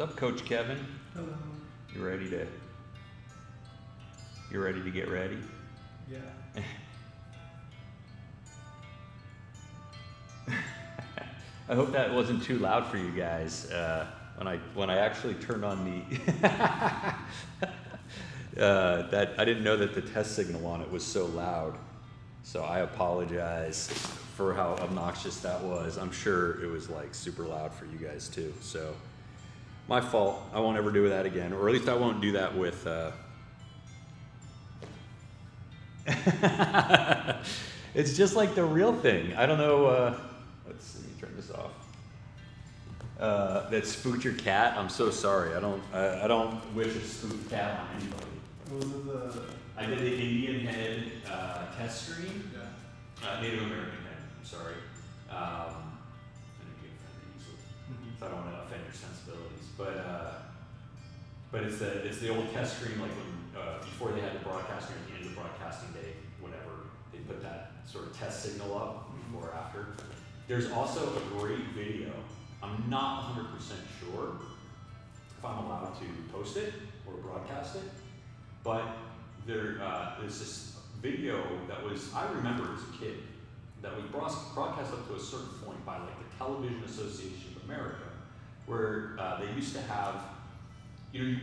up, Coach Kevin? Hello. You ready to get ready? Yeah. I hope that wasn't too loud for you guys when I actually turned on the that I didn't know that the test signal on it was so loud. So I apologize for how obnoxious that was. I'm sure it was like super loud for you guys too. So my fault. I won't ever do that again, or at least I won't do that with it's just like the real thing. I don't know. Let's see. Turn this off. That spooked your cat. I'm so sorry. I don't wish a spooked cat on anybody. What was it? I did the Indian head test screen. Yeah. Native American head. I'm sorry. I didn't get offended easily, so I don't want to offend your sensibilities. But it's the old test screen, like when before they had the broadcasting, at the end of the broadcasting day, whatever, they put that sort of test signal up before or after. There's also a great video. I'm not 100% sure if I'm allowed to post it or broadcast it, but there's this video that was, I remember as a kid, that was broadcast up to a certain point by like the Television Association of America, where they used to have, the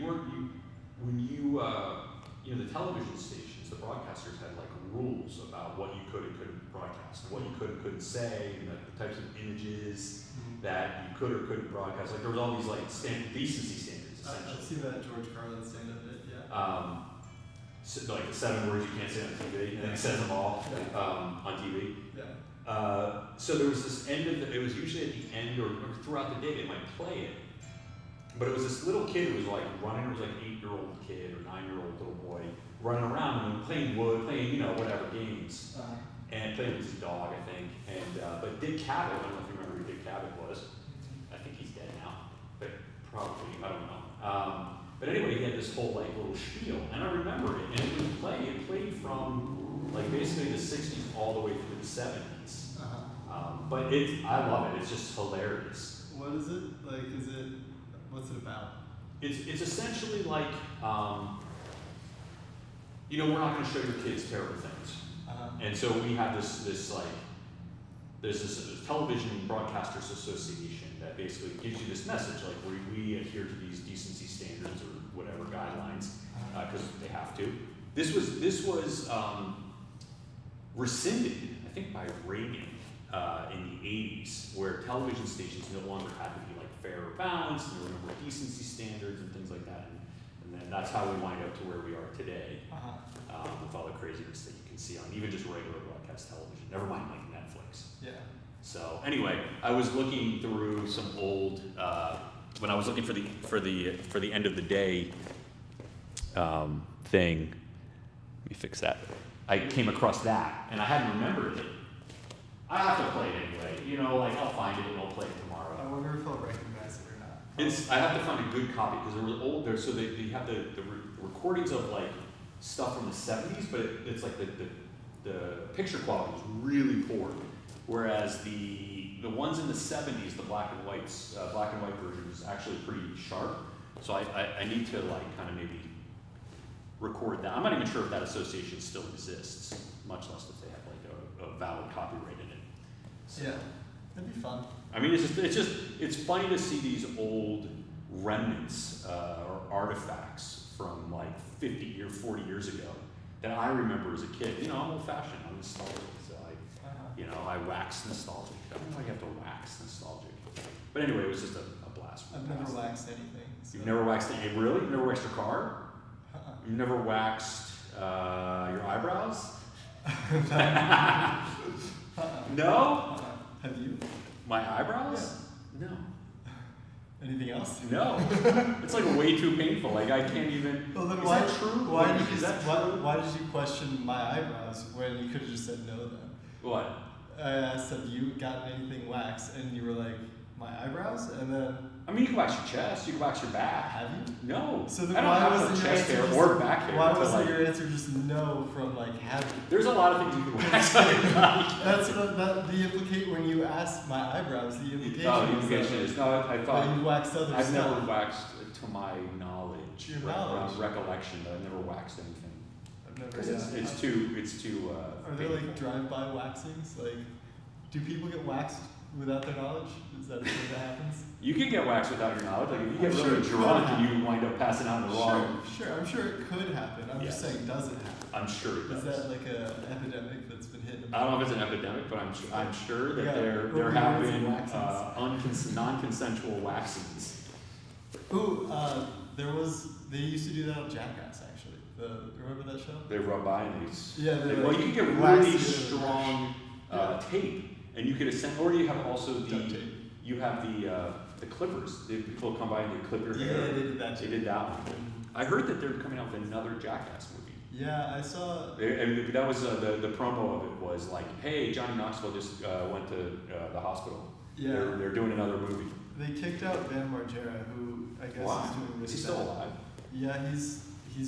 television stations, the broadcasters had like rules about what you could and couldn't broadcast, and what you could and couldn't say, and the types of images that you could or couldn't broadcast. Like there was all these like decency standards, essentially. I've seen that George Carlin stand-up bit, yeah. So like the 7 words you can't say on TV, and then he says them all on TV. Yeah. So there was this it was usually at the end or throughout the day they might play it. But it was this little kid who was like running, it was like an 8-year-old kid or 9-year-old little boy running around and playing wood, playing, whatever games. And playing with his dog, I think. And but Dick Cavett, I don't know if you remember who Dick Cavett was. I think he's dead now, but probably, I don't know. But anyway, he had this whole like little spiel, and I remember it. And it played from like basically the 60s all the way through the 70s. But I love it. It's just hilarious. What is it like? What's it about? It's essentially like we're not going to show your kids terrible things. And so we have this like, there's this television broadcasters association that basically gives you this message, like we adhere to these decency standards or whatever guidelines, because they have to. This was rescinded, I think, by Reagan in the 80s, where television stations no longer had to be like fair or balanced, and there were more decency standards and things like that. And then that's how we wind up to where we are today, with all the craziness that you can see on even just regular broadcast television, never mind like Netflix. Yeah. So anyway, I was looking through some old, when I was looking for the end of the day thing, let me fix that. I came across that, and I hadn't remembered it. I have to play it anyway, like I'll find it and I'll play it tomorrow. I wonder if I'll recognize it or not. I have to find a good copy, because there was old, so they have the recordings of like stuff from the 70s, but it's like the picture quality is really poor. Whereas the ones in the 70s, the black and white version is actually pretty sharp. So I need to like kind of maybe record that. I'm not even sure if that association still exists, much less if they have like a valid copyright in it. So, yeah, that'd be fun. I mean, it's funny to see these old remnants or artifacts from like 50 or 40 years ago that I remember as a kid. I'm old-fashioned. I'm nostalgic, so I wax nostalgic. I don't know why you have to wax nostalgic. But anyway, it was just a blast. I've never waxed anything. So. You've never waxed anything? Really? You've never waxed your car? You've never waxed your eyebrows? No? Have you? My eyebrows? Yeah. No. Anything else? No. It's like way too painful. Like I can't even. Well, then is that true? Why did you question my eyebrows when you could have just said no then? What? I asked, have you gotten anything waxed? And you were like, my eyebrows? And then... I mean, you can wax your chest, you can wax your back. Have you? No. So then I don't have no chest hair or back hair. Why to, was like, your answer just no from like habit? There's a lot of things you can wax on your body. That's what the implicate when you asked my eyebrows. The implication. Oh, the implication is no. I that thought you waxed other I've stuff. never waxed to my knowledge. Your knowledge. Recollection, but I've never waxed anything. I've never. Because it's too. Are there like drive-by waxings? Like, do people get waxed without their knowledge? Is that a thing that happens? You can get waxed without your knowledge. Like if you I'm get sure really it drunk could and you wind up passing out in the wrong. Sure. I'm sure it could happen. I'm just Yes. saying, does it happen? I'm sure it Is does. that like an epidemic that's been hitting? I don't know if it's an epidemic, but I'm sure that Yeah, there have been waxings. non-consensual waxings. Ooh, they used to do that on Jackass actually. Remember that show? They rub by and they. Yeah, they Well, like you can get wax really it. strong tape, and you could or you have also Duct tape. you have the clippers. People come by and they clip your hair. Yeah, they did that They too. did that one. I heard that they're coming out with another Jackass movie. Yeah, I saw. And that was the promo of it was like, hey, Johnny Knoxville just went to the hospital. Yeah. They're doing another movie. They kicked out Bam Margera, who I guess Why? is doing really Is he still bad. alive? Yeah, he's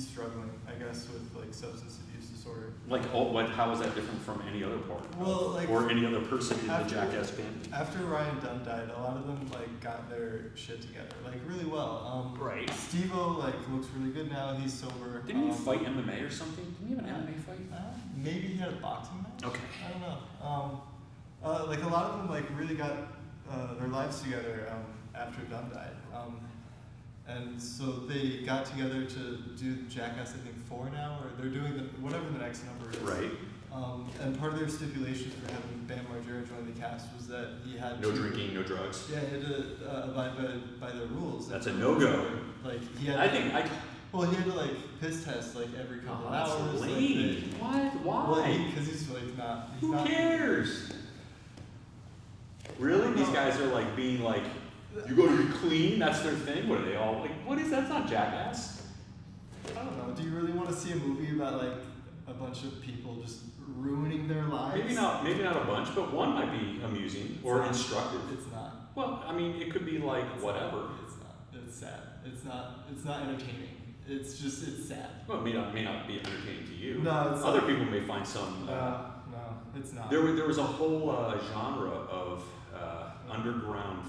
struggling, I guess, with like substance abuse disorder. Like, how is that different from any other part? Well, like or any other person in the after- Jackass band? After Ryan Dunn died, a lot of them like got their shit together, like really well. Right. Steve-O like looks really good now. He's sober. Didn't he fight MMA or something? Didn't he have an MMA fight? Maybe he had a boxing match. Okay. I don't know. Like a lot of them like really got their lives together after Dunn died. And so they got together to do Jackass, I think 4 now, or they're doing whatever the next number is. Right. And part of their stipulations for having Bam Margera join the cast was that he had No to, drinking, no drugs. Yeah, he had to abide by the rules. That's a no-go. Like he had. Well, he had to like piss test like every couple of hours. That's like, lame. What? Why? Well, because he's like not. He's Who not, cares? Really? don't These know. guys are like being like, you got to be clean. That's their thing. What are they all like? What is that's not Jackass? I don't know. Do you really want to see a movie about like a bunch of people just ruining their lives? Maybe not a bunch, but one might be amusing or not. instructive. It's not. Well, I mean, it could be like whatever. It's not. It's sad. It's not entertaining. It's sad. Well, it may not be entertaining to you. No, it's Other not. people may find some. No, it's not. There was a whole genre of underground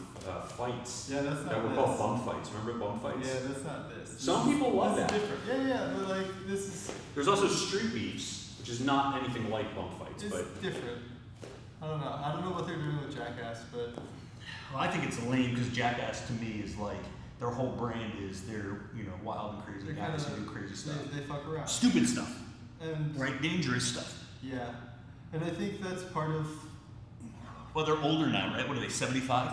fights Yeah, that's not that were this. called bum fights. Remember bum fights? Yeah, that's not this. Some people love This is that. different. Yeah, but like this is. There's also street beefs, which is not anything like bum fights, It's but different. I don't know what they're doing with Jackass, but Well, I think it's lame because Jackass to me is like their whole brand is they're wild and crazy they're guys kinda- who do crazy stuff, they fuck around. stupid stuff, And right? Dangerous stuff. yeah, and I think that's part of. Well, they're older now, right? What are they? 75?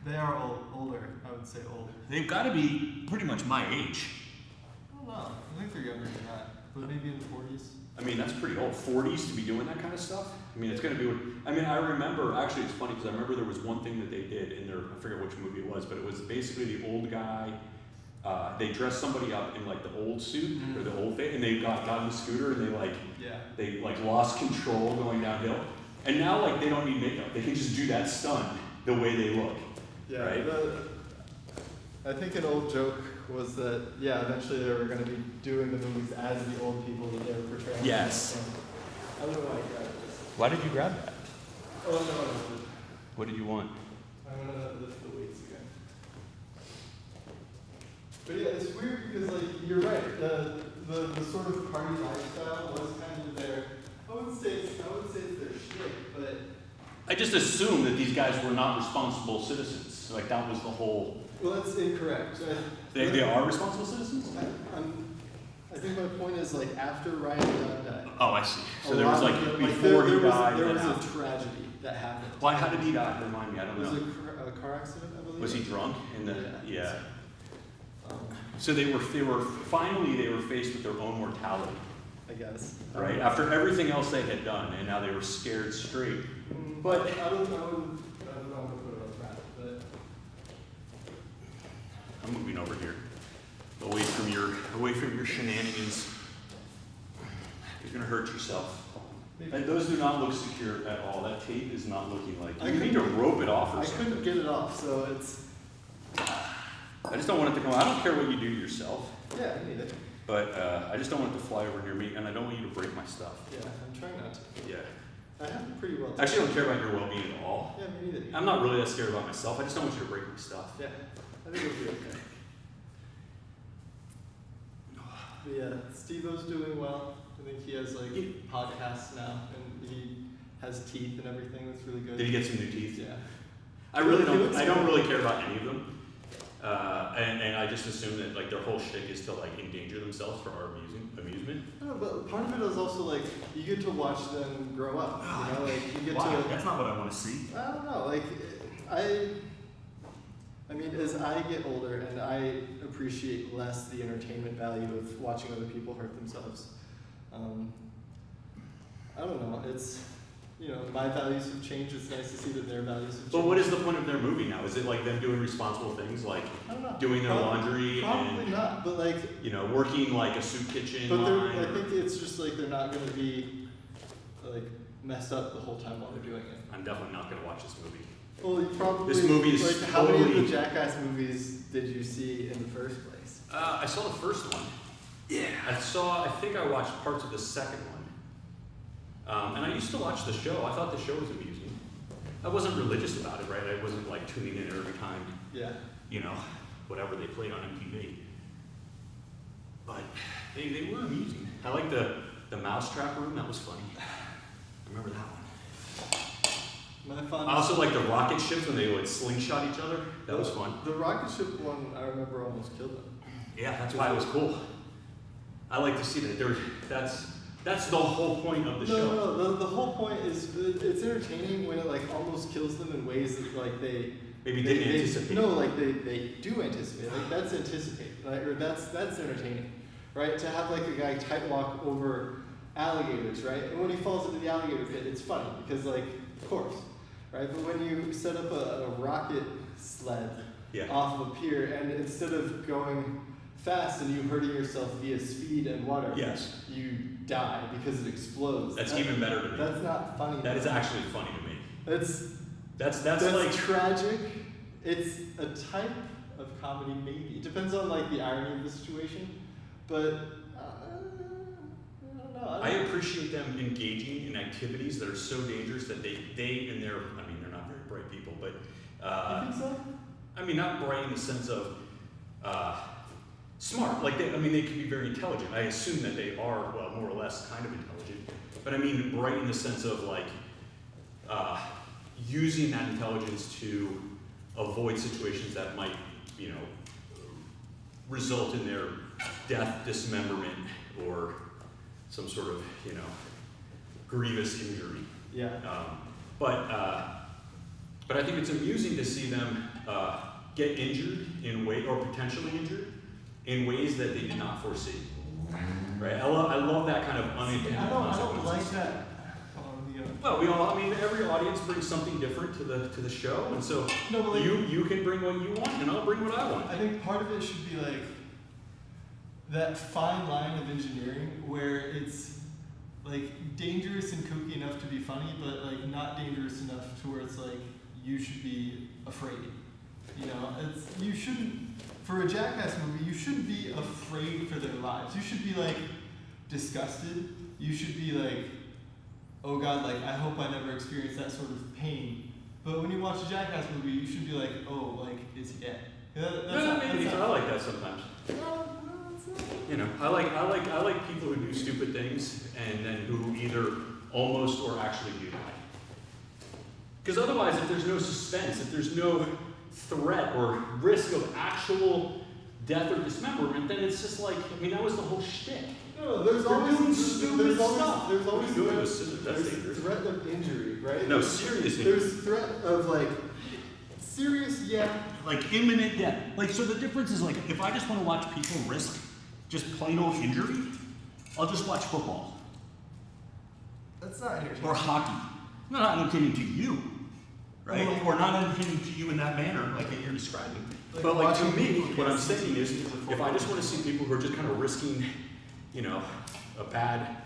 They are older. I would say older. They've got to be pretty much my age. I don't know. I think they're younger than that, but maybe in the 40s. I mean, that's pretty old. 40s to be doing that kind of stuff? I mean, it's going to be. I mean, I remember, actually, it's funny because I remember there was one thing that they did in their, I forget which movie it was, but it was basically the old guy. They dressed somebody up in like the old suit or the old thing, and they got on the scooter and they lost control going downhill. And now, like, they don't need makeup. They can just do that stunt the way they look. Yeah, right? I think an old joke was that, eventually they were going to be doing the movies as the old people that they were portraying. Yes. I don't know why I grabbed this. Why did you grab that? Oh, no. What did you want? I'm going to lift the weights again. But yeah, it's weird because, like, you're right. The sort of party lifestyle was kind of their, I wouldn't say it's their shtick, but. I just assumed that these guys were not responsible citizens. Like, that was the whole. Well, that's incorrect. They are responsible citizens? I think my point is, like, after Ryan Dunn died. Oh, I see. So a there was lot like of the- before he died. There and was after. a tragedy that happened. Why? How did he die? Remind me. I don't It was know. a car accident, I believe. Was he drunk? Yeah. Um, So they were finally faced with their own mortality, I guess. right? After everything else they had done, and now they were scared straight. But I don't know how to put it on that, but I'm moving over here, away from your shenanigans. You're gonna hurt yourself. And those do not look secure at all. That tape is not looking like. You need to rope it off or I something. couldn't get it off, so it's. I just don't want it to come. I don't care what you do yourself. Yeah, I need it. But I just don't want it to fly over near me, and I don't want you to break my stuff. Yeah, I'm trying not to. Yeah. I have it pretty well. I actually don't care about your well-being at all. Yeah, me neither. I'm not really that scared about myself. I just don't want you to break my stuff. Yeah, I think it'll be okay. But yeah, Steve-O's doing well. I think he has like podcasts now, and he has teeth and everything. That's really good. Did he get some new teeth? Yeah. I really don't. I don't really care about any of them. And I just assume that like their whole shtick is to like endanger themselves for our amusement. No, but part of it is also like you get to watch them grow up. You know, like you get Why? to. That's not what I want to see. I don't know. Like I mean, as I get older and I appreciate less the entertainment value of watching other people hurt themselves. I don't know. It's, you know, my values have changed. It's nice to see that their values have changed. But what is the point of their movie now? Is it like them doing responsible things, like I don't know. doing their laundry Probably and not. But like, you know, working like a soup kitchen but line? I think it's just like they're not going to be like messed up the whole time while they're doing it. I'm definitely not going to watch this movie. Well, you probably. This movie is like, how many of totally- the Jackass movies did you see in the first place? I saw the first one. Yeah. I think I watched parts of the second one. And I used to watch the show. I thought the show was amusing. I wasn't religious about it, right? I wasn't like tuning in every time, Yeah. you know, whatever they played on MTV. But they were amusing. I like the mousetrap room. That was funny. I remember that one. My fun. I also like the rocket ships when they would slingshot each other. That was fun. The rocket ship one, I remember almost killed them. Yeah, that's why it was cool. I like to see that. That's the whole point of the show. No. The whole point is it's entertaining when it like almost kills them in ways that like they Maybe didn't anticipate. No, like they do anticipate. Like that's anticipate. Right? Or that's entertaining, right? To have like a guy tight walk over alligators, right? And when he falls into the alligator pit, it's funny because like of course, right? But when you set up a rocket sled off of a pier and instead of going fast and you hurting yourself via speed and water, Yes. you die because it explodes. That's even better to me. That's not funny. That is actually funny to me. That's like tragic. It's a type of comedy, maybe. It depends on like the irony of the situation, but I don't know. I appreciate them engaging in activities that are so dangerous that they and their, I mean, they're not very bright people, but you think so? I mean, not bright in the sense of smart. Like they can be very intelligent. I assume that they are, well, more or less kind of intelligent. But I mean, bright in the sense of like using that intelligence to avoid situations that might, you know, result in their death, dismemberment, or some sort of, you know, grievous injury. Yeah. But I think it's amusing to see them get injured in or potentially injured in ways that they did not foresee. Right? I love that kind of unintended I don't consequences. like that. Well, every audience brings something different to the show, and so No, but like, you can bring what you want, and I'll bring what I want. I think part of it should be like that fine line of engineering where it's like dangerous and kooky enough to be funny, but like not dangerous enough to where it's like you should be afraid. You know, you shouldn't. For a Jackass movie, you shouldn't be afraid for their lives. You should be like disgusted. You should be like, oh God, like I hope I never experience that sort of pain. But when you watch a Jackass movie, you should be like, oh, like is he dead? I like that sometimes. You know, I like people who do stupid things and then who either almost or actually do die. Because otherwise, if there's no suspense, if there's no threat or risk of actual death or dismemberment, then it's just like, I mean, that was the whole shtick. No, there's They're always doing stupid stuff. There's always Doing those scissors, that's there's dangerous. threat of injury, right? No, serious injury. There's threat of like serious, Like imminent death. Like, so the difference is like, if I just want to watch people risk just plain old injury, I'll just watch football. That's not entertaining. Or hockey. Not entertaining to you, right? Well, Or not entertaining to you in that manner, like that you're describing. But like to watching me, people what get I'm saying is, CTEs before if I just want to see people who are just kind of risking, you know, a bad,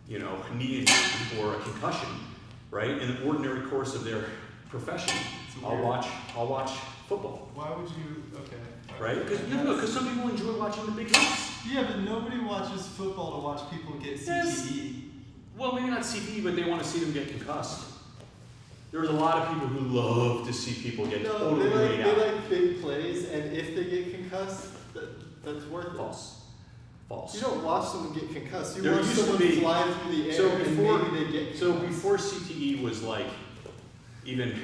you know, knee injury or a concussion, right, in the ordinary course of their profession, I'll watch football, Why would you? Okay. right? Because some people enjoy watching the big hits. Yeah, but nobody watches football to watch people get CTE. Yes. Well, maybe not CTE, but they want to see them get concussed. There's a lot of people who love to see people get totally laid out. They like big plays, and if they get concussed, that's worth it. False. You don't watch someone get concussed. You There watch used to someone be- fly through the air so and before- maybe they get So concussed. before CTE was like, even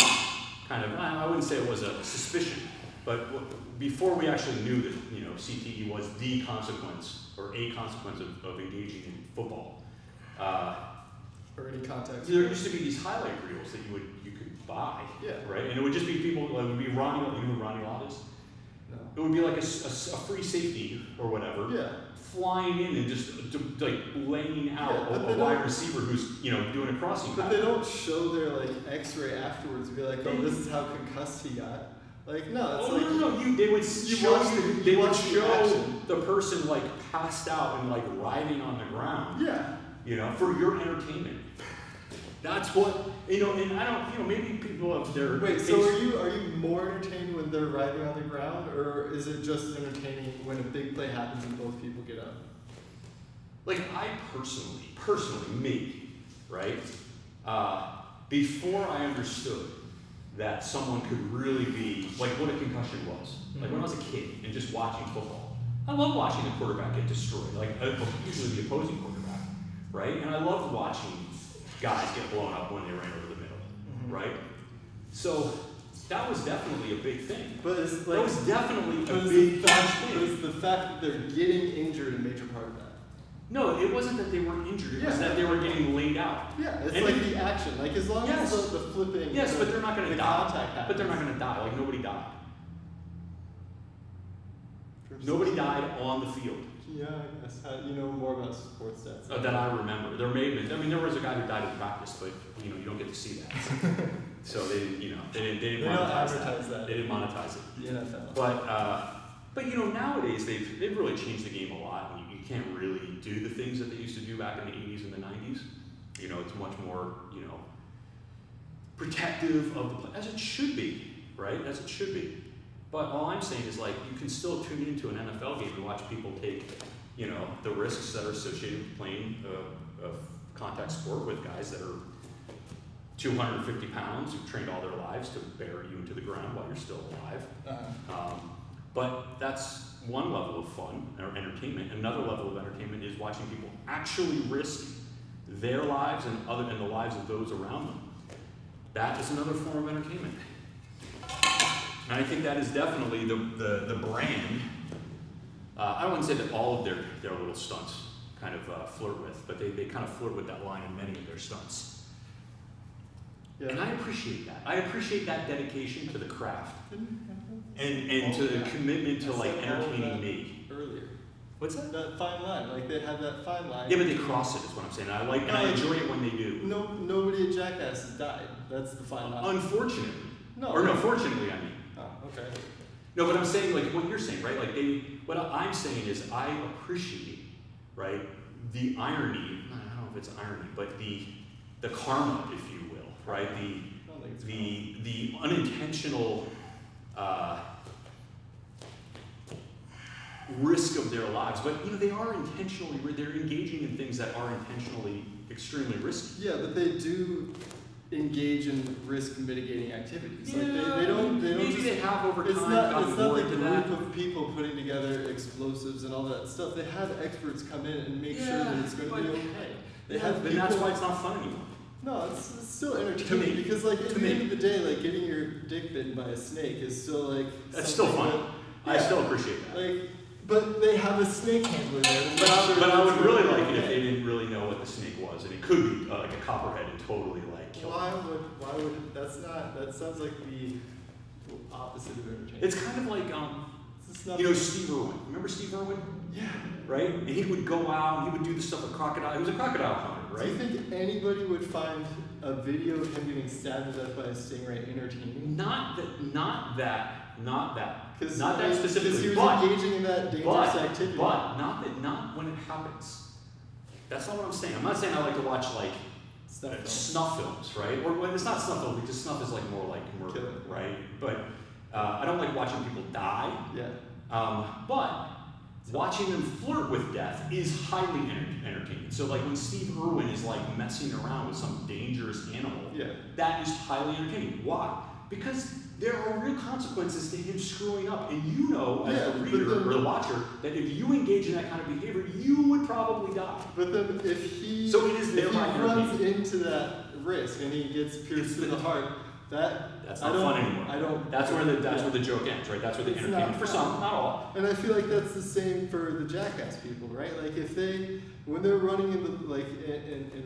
kind of, I wouldn't say it was a suspicion, but before we actually knew that, you know, CTE was the consequence, or a consequence of engaging in football. Or any contact. There used to be these highlight reels that you could buy, Yeah. right? And it would just be people, like, it would be Ronnie, you know who Ronnie Lott is? No. It would be like a free safety or whatever, Yeah. flying in and just like laying out Yeah, but a they wide don't- receiver who's, you know, doing a crossing But pattern. they don't show their like X-ray afterwards and be like, oh, this is how concussed he got. Like, no, it's Oh, like no, they would show watch the- they you would watch the show action. the person like passed out and like writhing on the ground, yeah. you know, for your entertainment. That's what, you know, and I don't, you know, maybe people have their Wait, so taste- are you more entertained when they're riding on the ground, or is it just entertaining when a big play happens and both people get up? like I personally, me, right? Before I understood that someone could really be, like what a concussion was. Like when I was a kid and just watching football. I love watching the quarterback get destroyed, like usually the opposing quarterback, right? And I loved watching guys get blown up when they ran over the middle, right? So that was definitely a big thing. But it's That like, was definitely but a is big the fact, thing. but is the fact that they're getting injured a major part of that? No, it wasn't that they were injured, it was Yeah. that they were getting laid out. Yeah, it's And like it- the action. Like as long Yes. as the flipping. Yes, the, but they're not gonna the die. Contact happens. But they're not gonna die, like nobody died. Nobody died on the field. Yeah, I guess. You know more about sports stats. That I remember. There may have been, I mean, there was a guy who died in practice, but, you know, you don't get to see that. So they didn't, you know, they didn't They don't monetize advertise that. They didn't monetize it. The NFL. But you know, nowadays they've really changed the game a lot. And you can't really do the things that they used to do back in the 80s and the 90s. You know, it's much more, you know, protective of the play, as it should be, right? As it should be. But all I'm saying is, like, you can still tune into an NFL game and watch people take, you know, the risks that are associated with playing a contact sport with guys that are 250 pounds who've trained all their lives to bury you into the ground while you're still alive. But that's one level of fun or entertainment. Another level of entertainment is watching people actually risk their lives and the lives of those around them. That is another form of entertainment. And I think that is definitely the brand. I wouldn't say that all of their little stunts kind of flirt with, but they kind of flirt with that line in many of their stunts. Yeah. And I appreciate that. I appreciate that dedication to the craft and to the commitment to like entertaining me. Earlier. What's that? That fine line. Like they have that fine line. Yeah, but they cross it is what I'm saying. I like and I enjoy it when they do. Nobody at Jackass has died. That's the fine line. Unfortunately. No. Or no, fortunately, I mean. Oh, okay. No, but I'm saying like what you're saying, right? Like what I'm saying is I appreciate, right, the irony, I don't know if it's irony, but the karma, if you will, right? The unintentional risk of their lives. But you know, they're engaging in things that are intentionally extremely risky. Yeah, but they do engage in risk mitigating activities. Yeah, Like they don't maybe just, they have over time it's not gotten the more into group that. of people putting together explosives and all that stuff. They have experts come in and make sure that it's going to be okay. They have and that's people- why it's not fun anymore. No, it's still entertaining me. because like at To the end me. of the day, like getting your dick bitten by a snake is still like That's still something fun. that- I yeah. still appreciate that. Like, but they have a snake handler there. to make sure But I that would it's really gonna like be it if okay. they didn't really know what the snake was, and it could be like a copperhead and totally like kill Why them. would that sounds like the opposite of entertainment. It's kind of like It's you know, Steve Irwin. Remember Steve Irwin? Yeah. Right? And he would go out and he would do the stuff with crocodile. He was a crocodile hunter, Do you right? think anybody would find a video of him getting stabbed to death by a stingray entertaining? Not that Because specifically, he was but engaging in that dangerous but activity. not when it happens. That's not what I'm saying. I'm not saying I like to watch like snuff films, right? Or well, it's not snuff films because snuff is like more like murder, Killing. right? But I don't like watching people die. Yeah. But watching them flirt with death is highly entertaining. So like when Steve Irwin is like messing around with some dangerous animal, that is highly entertaining. Why? Because there are real consequences to him screwing up, and you know, as the reader or the watcher, that if you engage in that kind of behavior, you would probably die. But then if he runs into that risk and he gets pierced in the heart, that's not fun anymore. That's where the joke ends, right? That's where the entertainment for some, not all. And I feel like that's the same for the jackass people, right? Like if when they're running in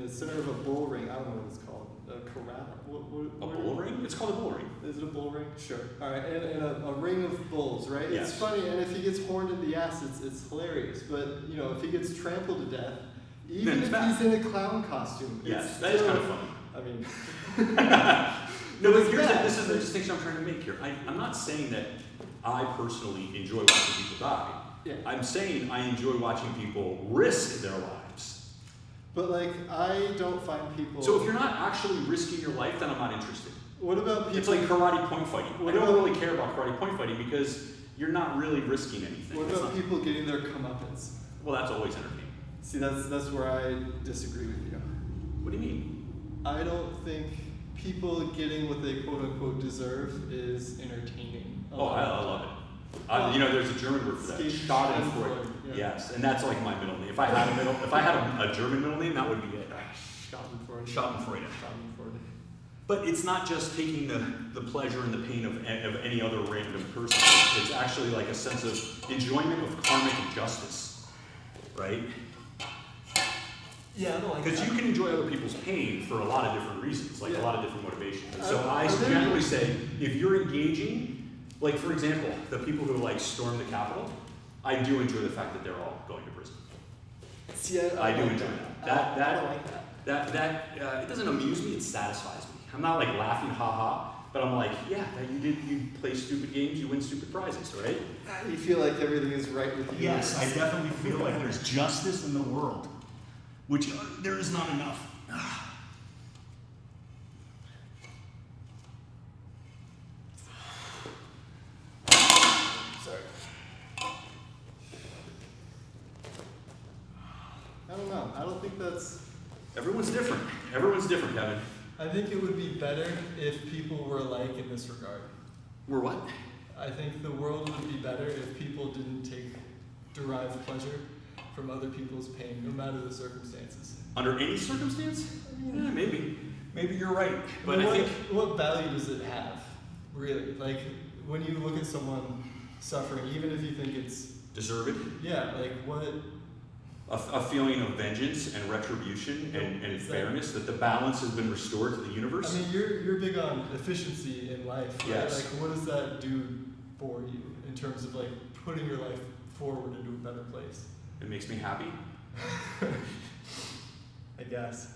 the center of a bull ring, I don't know what it's called, a corral. A bull ring? It's called a bull ring. Is it a bull ring? Sure. All right, and a ring of bulls, right? Yes. It's funny, and if he gets horned in the ass, it's hilarious. But you know, if he gets trampled to death, even if he's in a clown costume, yes, that is kind of funny. I mean, no, but this is the distinction I'm trying to make here. I'm not saying that I personally enjoy watching people die. Yeah. I'm saying I enjoy watching people risk their lives. But like, I don't find people. So if you're not actually risking your life, then I'm not interested. What about people? It's like karate point fighting. I don't really care about karate point fighting because you're not really risking anything. What about people getting their comeuppance? Well, that's always entertaining. See, that's where I disagree with you. What do you mean? I don't think people getting what they quote unquote deserve is entertaining. Oh, I love it. You know, there's a German word for that. Schadenfreude. Yes, and that's like my middle name. If I had a German middle name, that would be it. Schadenfreude. But it's not just taking the pleasure and the pain of any other random person. It's actually like a sense of enjoyment of karmic justice, right? Yeah, I don't like that. Because you can enjoy other people's pain for a lot of different reasons, like a lot of different motivations. And so I generally say, if you're engaging, like for example, the people who like storm the Capitol, I do enjoy the fact that they're all going to prison. See, I do enjoy that. I don't like that. It doesn't amuse me, it satisfies me. I'm not like laughing, haha, but I'm like, yeah, you play stupid games, you win stupid prizes, right? You feel like everything is right with you. Yes, I definitely feel like there's justice in the world, which there is not enough. Sorry. I don't know. I don't think that's. Everyone's different. Everyone's different, Kevin. I think it would be better if people were alike in this regard. We're what? I think the world would be better if people didn't derive pleasure from other people's pain, no matter the circumstances. Under any circumstance? Yeah, maybe. Maybe you're right. But I think. What value does it have, really? Like, when you look at someone suffering, even if you think it's. Deserved? Yeah, like what. A feeling of vengeance and retribution and fairness, that the balance has been restored to the universe. I mean, you're big on efficiency in life, right? Yes. Like, what does that do for you in terms of like putting your life forward into a better place? It makes me happy. I guess.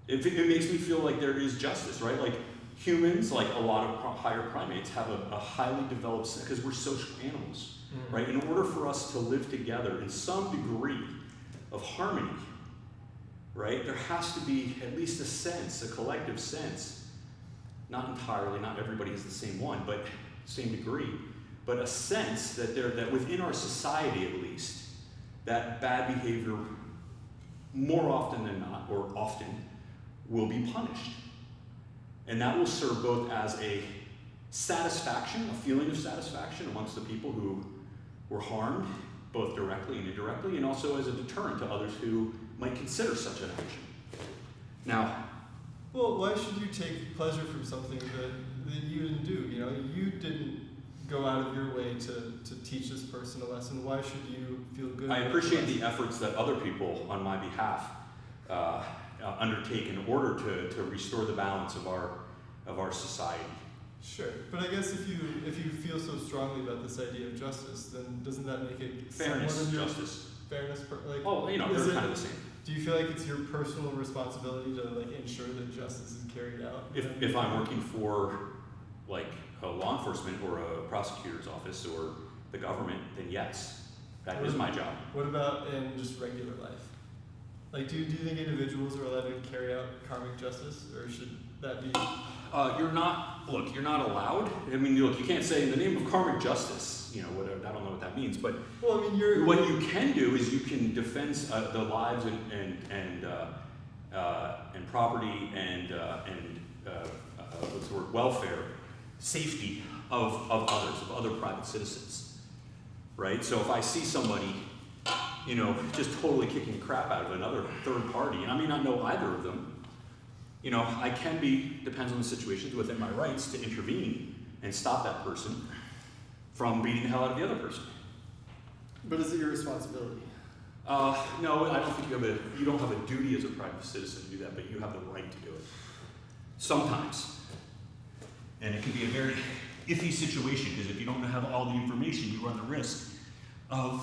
It makes me feel like there is justice, right? Like humans, like a lot of higher primates, have a highly developed, because we're social animals, right? In order for us to live together in some degree of harmony, right? There has to be at least a sense, a collective sense. Not entirely, not everybody has the same one, but same degree. But a sense that within our society at least, that bad behavior more often than not, or often, will be punished. And that will serve both as a satisfaction, a feeling of satisfaction amongst the people who were harmed, both directly and indirectly, and also as a deterrent to others who might consider such an action. Now, well, why should you take pleasure from something that you didn't do? You know, you didn't go out of your way to teach this person a lesson. Why should you feel good? I appreciate the efforts that other people on my behalf undertake in order to restore the balance of our society. Sure, but I guess if you feel so strongly about this idea of justice, then doesn't that make it fairness, justice, fairness? Like, oh, you know, they're kind of the same. Do you feel like it's your personal responsibility to like ensure that justice is carried out? If I'm working for like a law enforcement or a prosecutor's office or the government, then yes, that is my job. What about in just regular life? Like, do you think individuals are allowed to carry out karmic justice, or should that be? You're not allowed. I mean, look, you can't say in the name of karmic justice, whatever, I don't know what that means, but Well, I mean, what you can do is you can defend the lives and property and what's the word, welfare, safety of others, of other private citizens, right? So if I see somebody, just totally kicking the crap out of another third party, and I may not know either of them, I can be, depends on the situations, within my rights to intervene and stop that person from beating the hell out of the other person. But is it your responsibility? No, I don't think you don't have a duty as a private citizen to do that, but you have the right to do it. Sometimes. And it can be a very iffy situation, because if you don't have all the information, you run the risk of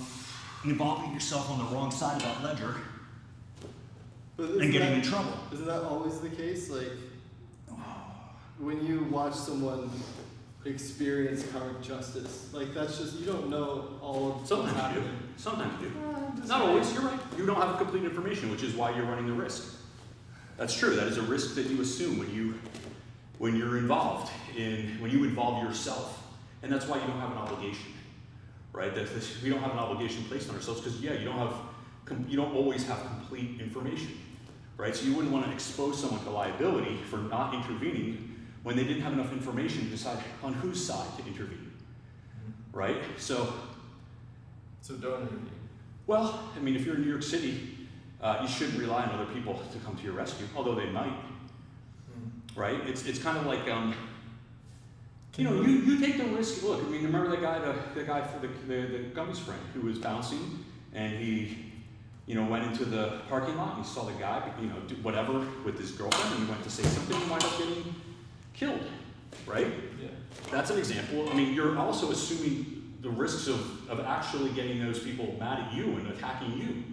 involving yourself on the wrong side of that ledger and getting in trouble. Isn't that always the case? Like, when you watch someone experience karmic justice, like, that's just, you don't know all of what's Sometimes you do. happening. Sometimes you do. Not always, you're right. You don't have complete information, which is why you're running the risk. That's true. That is a risk that you assume when you're involved when you involve yourself. And that's why you don't have an obligation, right? We don't have an obligation placed on ourselves because, you don't always have complete information, right? So you wouldn't want to expose someone to liability for not intervening when they didn't have enough information to decide on whose side to intervene, right? So don't intervene. Well, I mean, if you're in New York City, you shouldn't rely on other people to come to your rescue, although they might, right? It's kind of like, you take the risk. Look, I mean, remember the guy for the gummies friend who was bouncing, and he, went into the parking lot, and he saw the guy, do whatever with his girlfriend, and he went to say something, and wound up getting killed, right? Yeah. That's an example. I mean, you're also assuming the risks of actually getting those people mad at you and attacking you,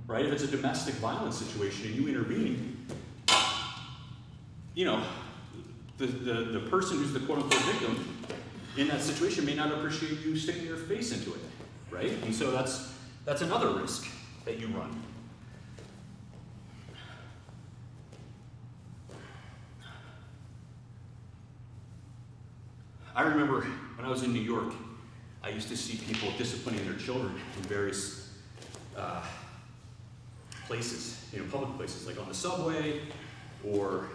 right? If it's a domestic violence situation and you intervene, the person who's the quote-unquote victim in that situation may not appreciate you sticking your face into it, right? And so that's another risk that you run. I remember when I was in New York, I used to see people disciplining their children in various places, public places, like on the subway or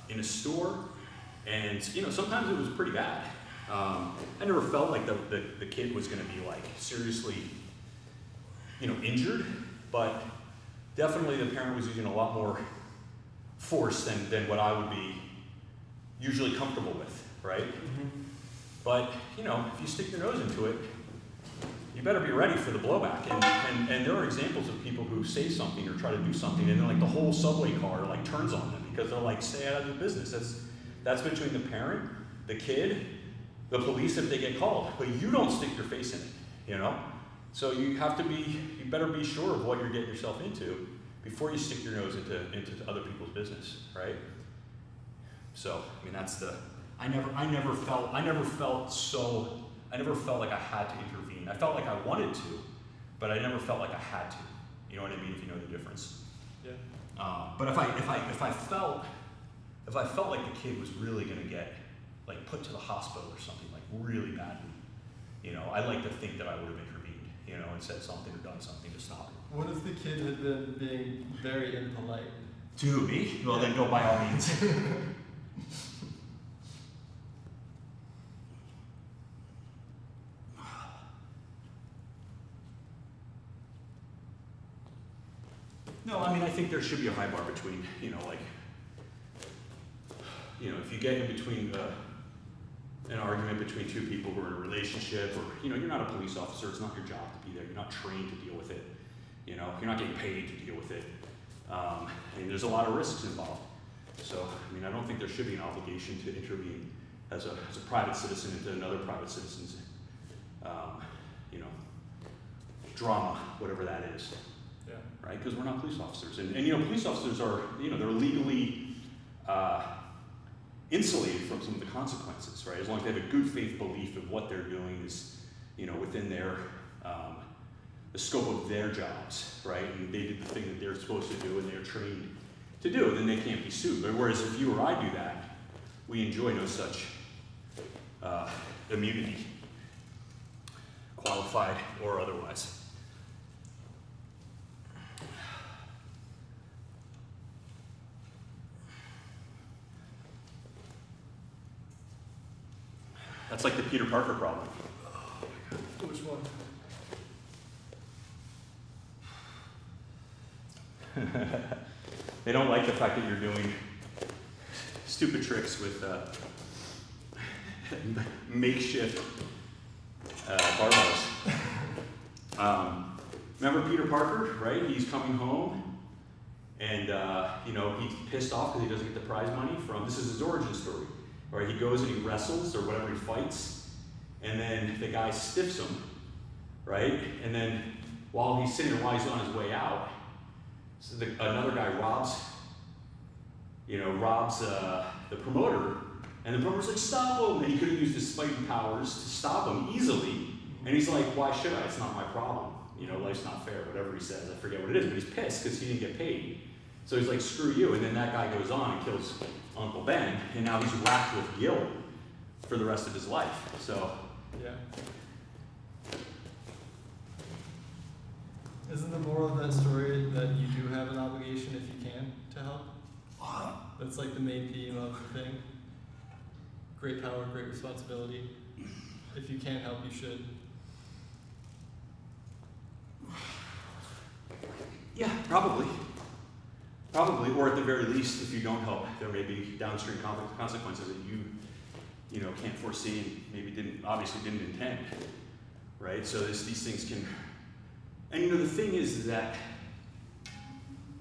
in a store. And, sometimes it was pretty bad. I never felt like the kid was going to be like seriously, injured, but definitely the parent was using a lot more force than what I would be usually comfortable with, right? But, if you stick your nose into it, you better be ready for the blowback. And there are examples of people who say something or try to do something, and then like the whole subway car like turns on them because they're like, stay out of the business. That's between the parent, the kid, the police if they get called. But you don't stick your face in it, So you better be sure of what you're getting yourself into before you stick your nose into other people's business, right? So, I mean, that's I never felt like I had to intervene. I felt like I wanted to, but I never felt like I had to. You know what I mean? If you know the difference. Yeah. But if I felt like the kid was really gonna get like put to the hospital or something like really badly, I'd like to think that I would have intervened, and said something or done something to stop it. What if the kid had been being very impolite? To me? Well, then go by all means. No, I mean, I think there should be a high bar between, if you get in between an argument between two people who are in a relationship, or, you're not a police officer, it's not your job to be there, you're not trained to deal with it, you're not getting paid to deal with it, and there's a lot of risks involved. So, I mean, I don't think there should be an obligation to intervene as a private citizen into another private citizen's, drama, whatever that is. Yeah. Right? Because we're not police officers. And police officers are, they're legally insulated from some of the consequences, right? As long as they have a good faith belief of what they're doing is, within their, the scope of their jobs, right? And they did the thing that they're supposed to do and they're trained to do, then they can't be sued. But whereas if you or I do that, we enjoy no such immunity. qualified or otherwise. That's like the Peter Parker problem. Which one? They don't like the fact that you're doing stupid tricks with makeshift barbells. Remember Peter Parker, right? He's coming home, and he's pissed off because he doesn't get the prize money from. This is his origin story, right? He goes and he wrestles or whatever he fights, and then the guy stiffs him, right? And then while he's on his way out, so another guy robs the promoter, and the promoter's like, stop him! And he could have used his fighting powers to stop him easily, and he's like, why should I? It's not my problem. Life's not fair, whatever he says. I forget what it is, but he's pissed because he didn't get paid. So he's like, screw you, and then that guy goes on and kills Uncle Ben, and now he's racked with guilt for the rest of his life. So, yeah. Isn't the moral of that story that you do have an obligation if you can to help? That's like the main theme of the thing. Great power, great responsibility. If you can help, you should. yeah, probably. Probably, or at the very least, if you don't help, there may be downstream consequences that you can't foresee and maybe obviously didn't intend, right? So these things can, and the thing is that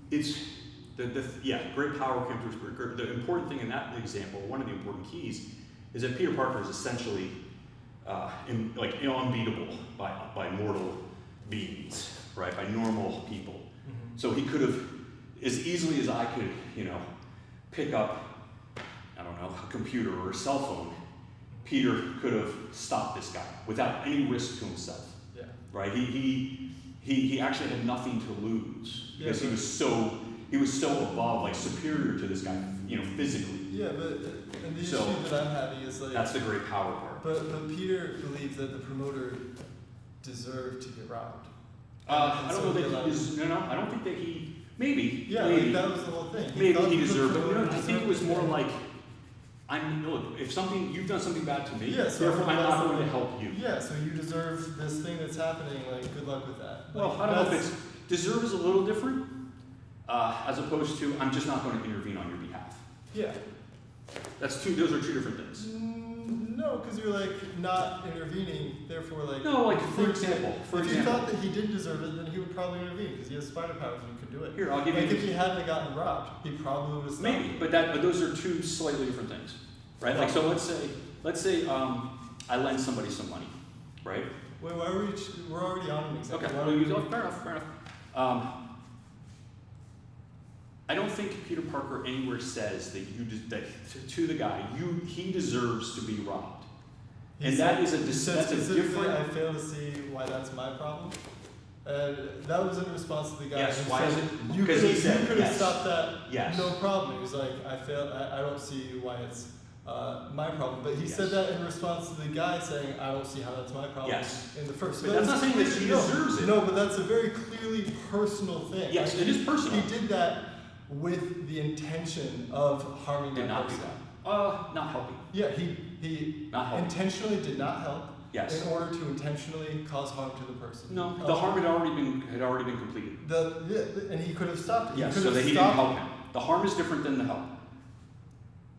it's great power comes with great. The important thing in that example, one of the important keys, is that Peter Parker is essentially unbeatable by mortal beings, right? By normal people. Mm-hmm. So he could have, as easily as I could, pick up, a computer or a cell phone, Peter could have stopped this guy without any risk to himself. Yeah. Right? He actually had nothing to lose because he was so above, superior to this guy, physically. Yeah, and the issue that I'm having is that's the great power part. But Peter believes that the promoter deserved to get robbed. I don't know that he is. No, I don't think that he. Maybe. Yeah, maybe. That was the whole thing. Maybe he deserved it. I think it was more like, look, if you've done something bad to me, therefore I'm not going to help you. Yeah, so you deserve this thing that's happening. Good luck with that. Well, I don't know if it's deserve is a little different, as opposed to I'm just not going to intervene on your behalf. Yeah. Those are two different things. No, because you're not intervening, therefore No, for example. If you thought that he didn't deserve it, then he would probably intervene because he has spider powers and he could do it. Here, I'll give you. If he hadn't gotten robbed, he probably would have stopped. Maybe, but those are two slightly different things, right? So let's say I lend somebody some money, right? Wait, why are we're already on an example. Okay, fair enough. I don't think Peter Parker anywhere says that to the guy he deserves to be robbed, and that's a different. I fail to see why that's my problem. That was in response to the guy. Yes, why is it? Because he said you could have yes. stopped that. Yes. No problem. He was like, I don't see why it's my problem. But he said that in response to the guy saying, I don't see how that's my problem. Yes. In the first. But that's not saying that he deserves it. No, but that's a very clearly personal thing. Yes, it is personal. He did that with the intention of harming Did that not do person. that. Not helping. Yeah, he Not helping. intentionally did not help. Yes. In order to intentionally cause harm to the person. No, the harm had already been completed. And he could have stopped it. Yes, so that he didn't help him. The harm is different than the help.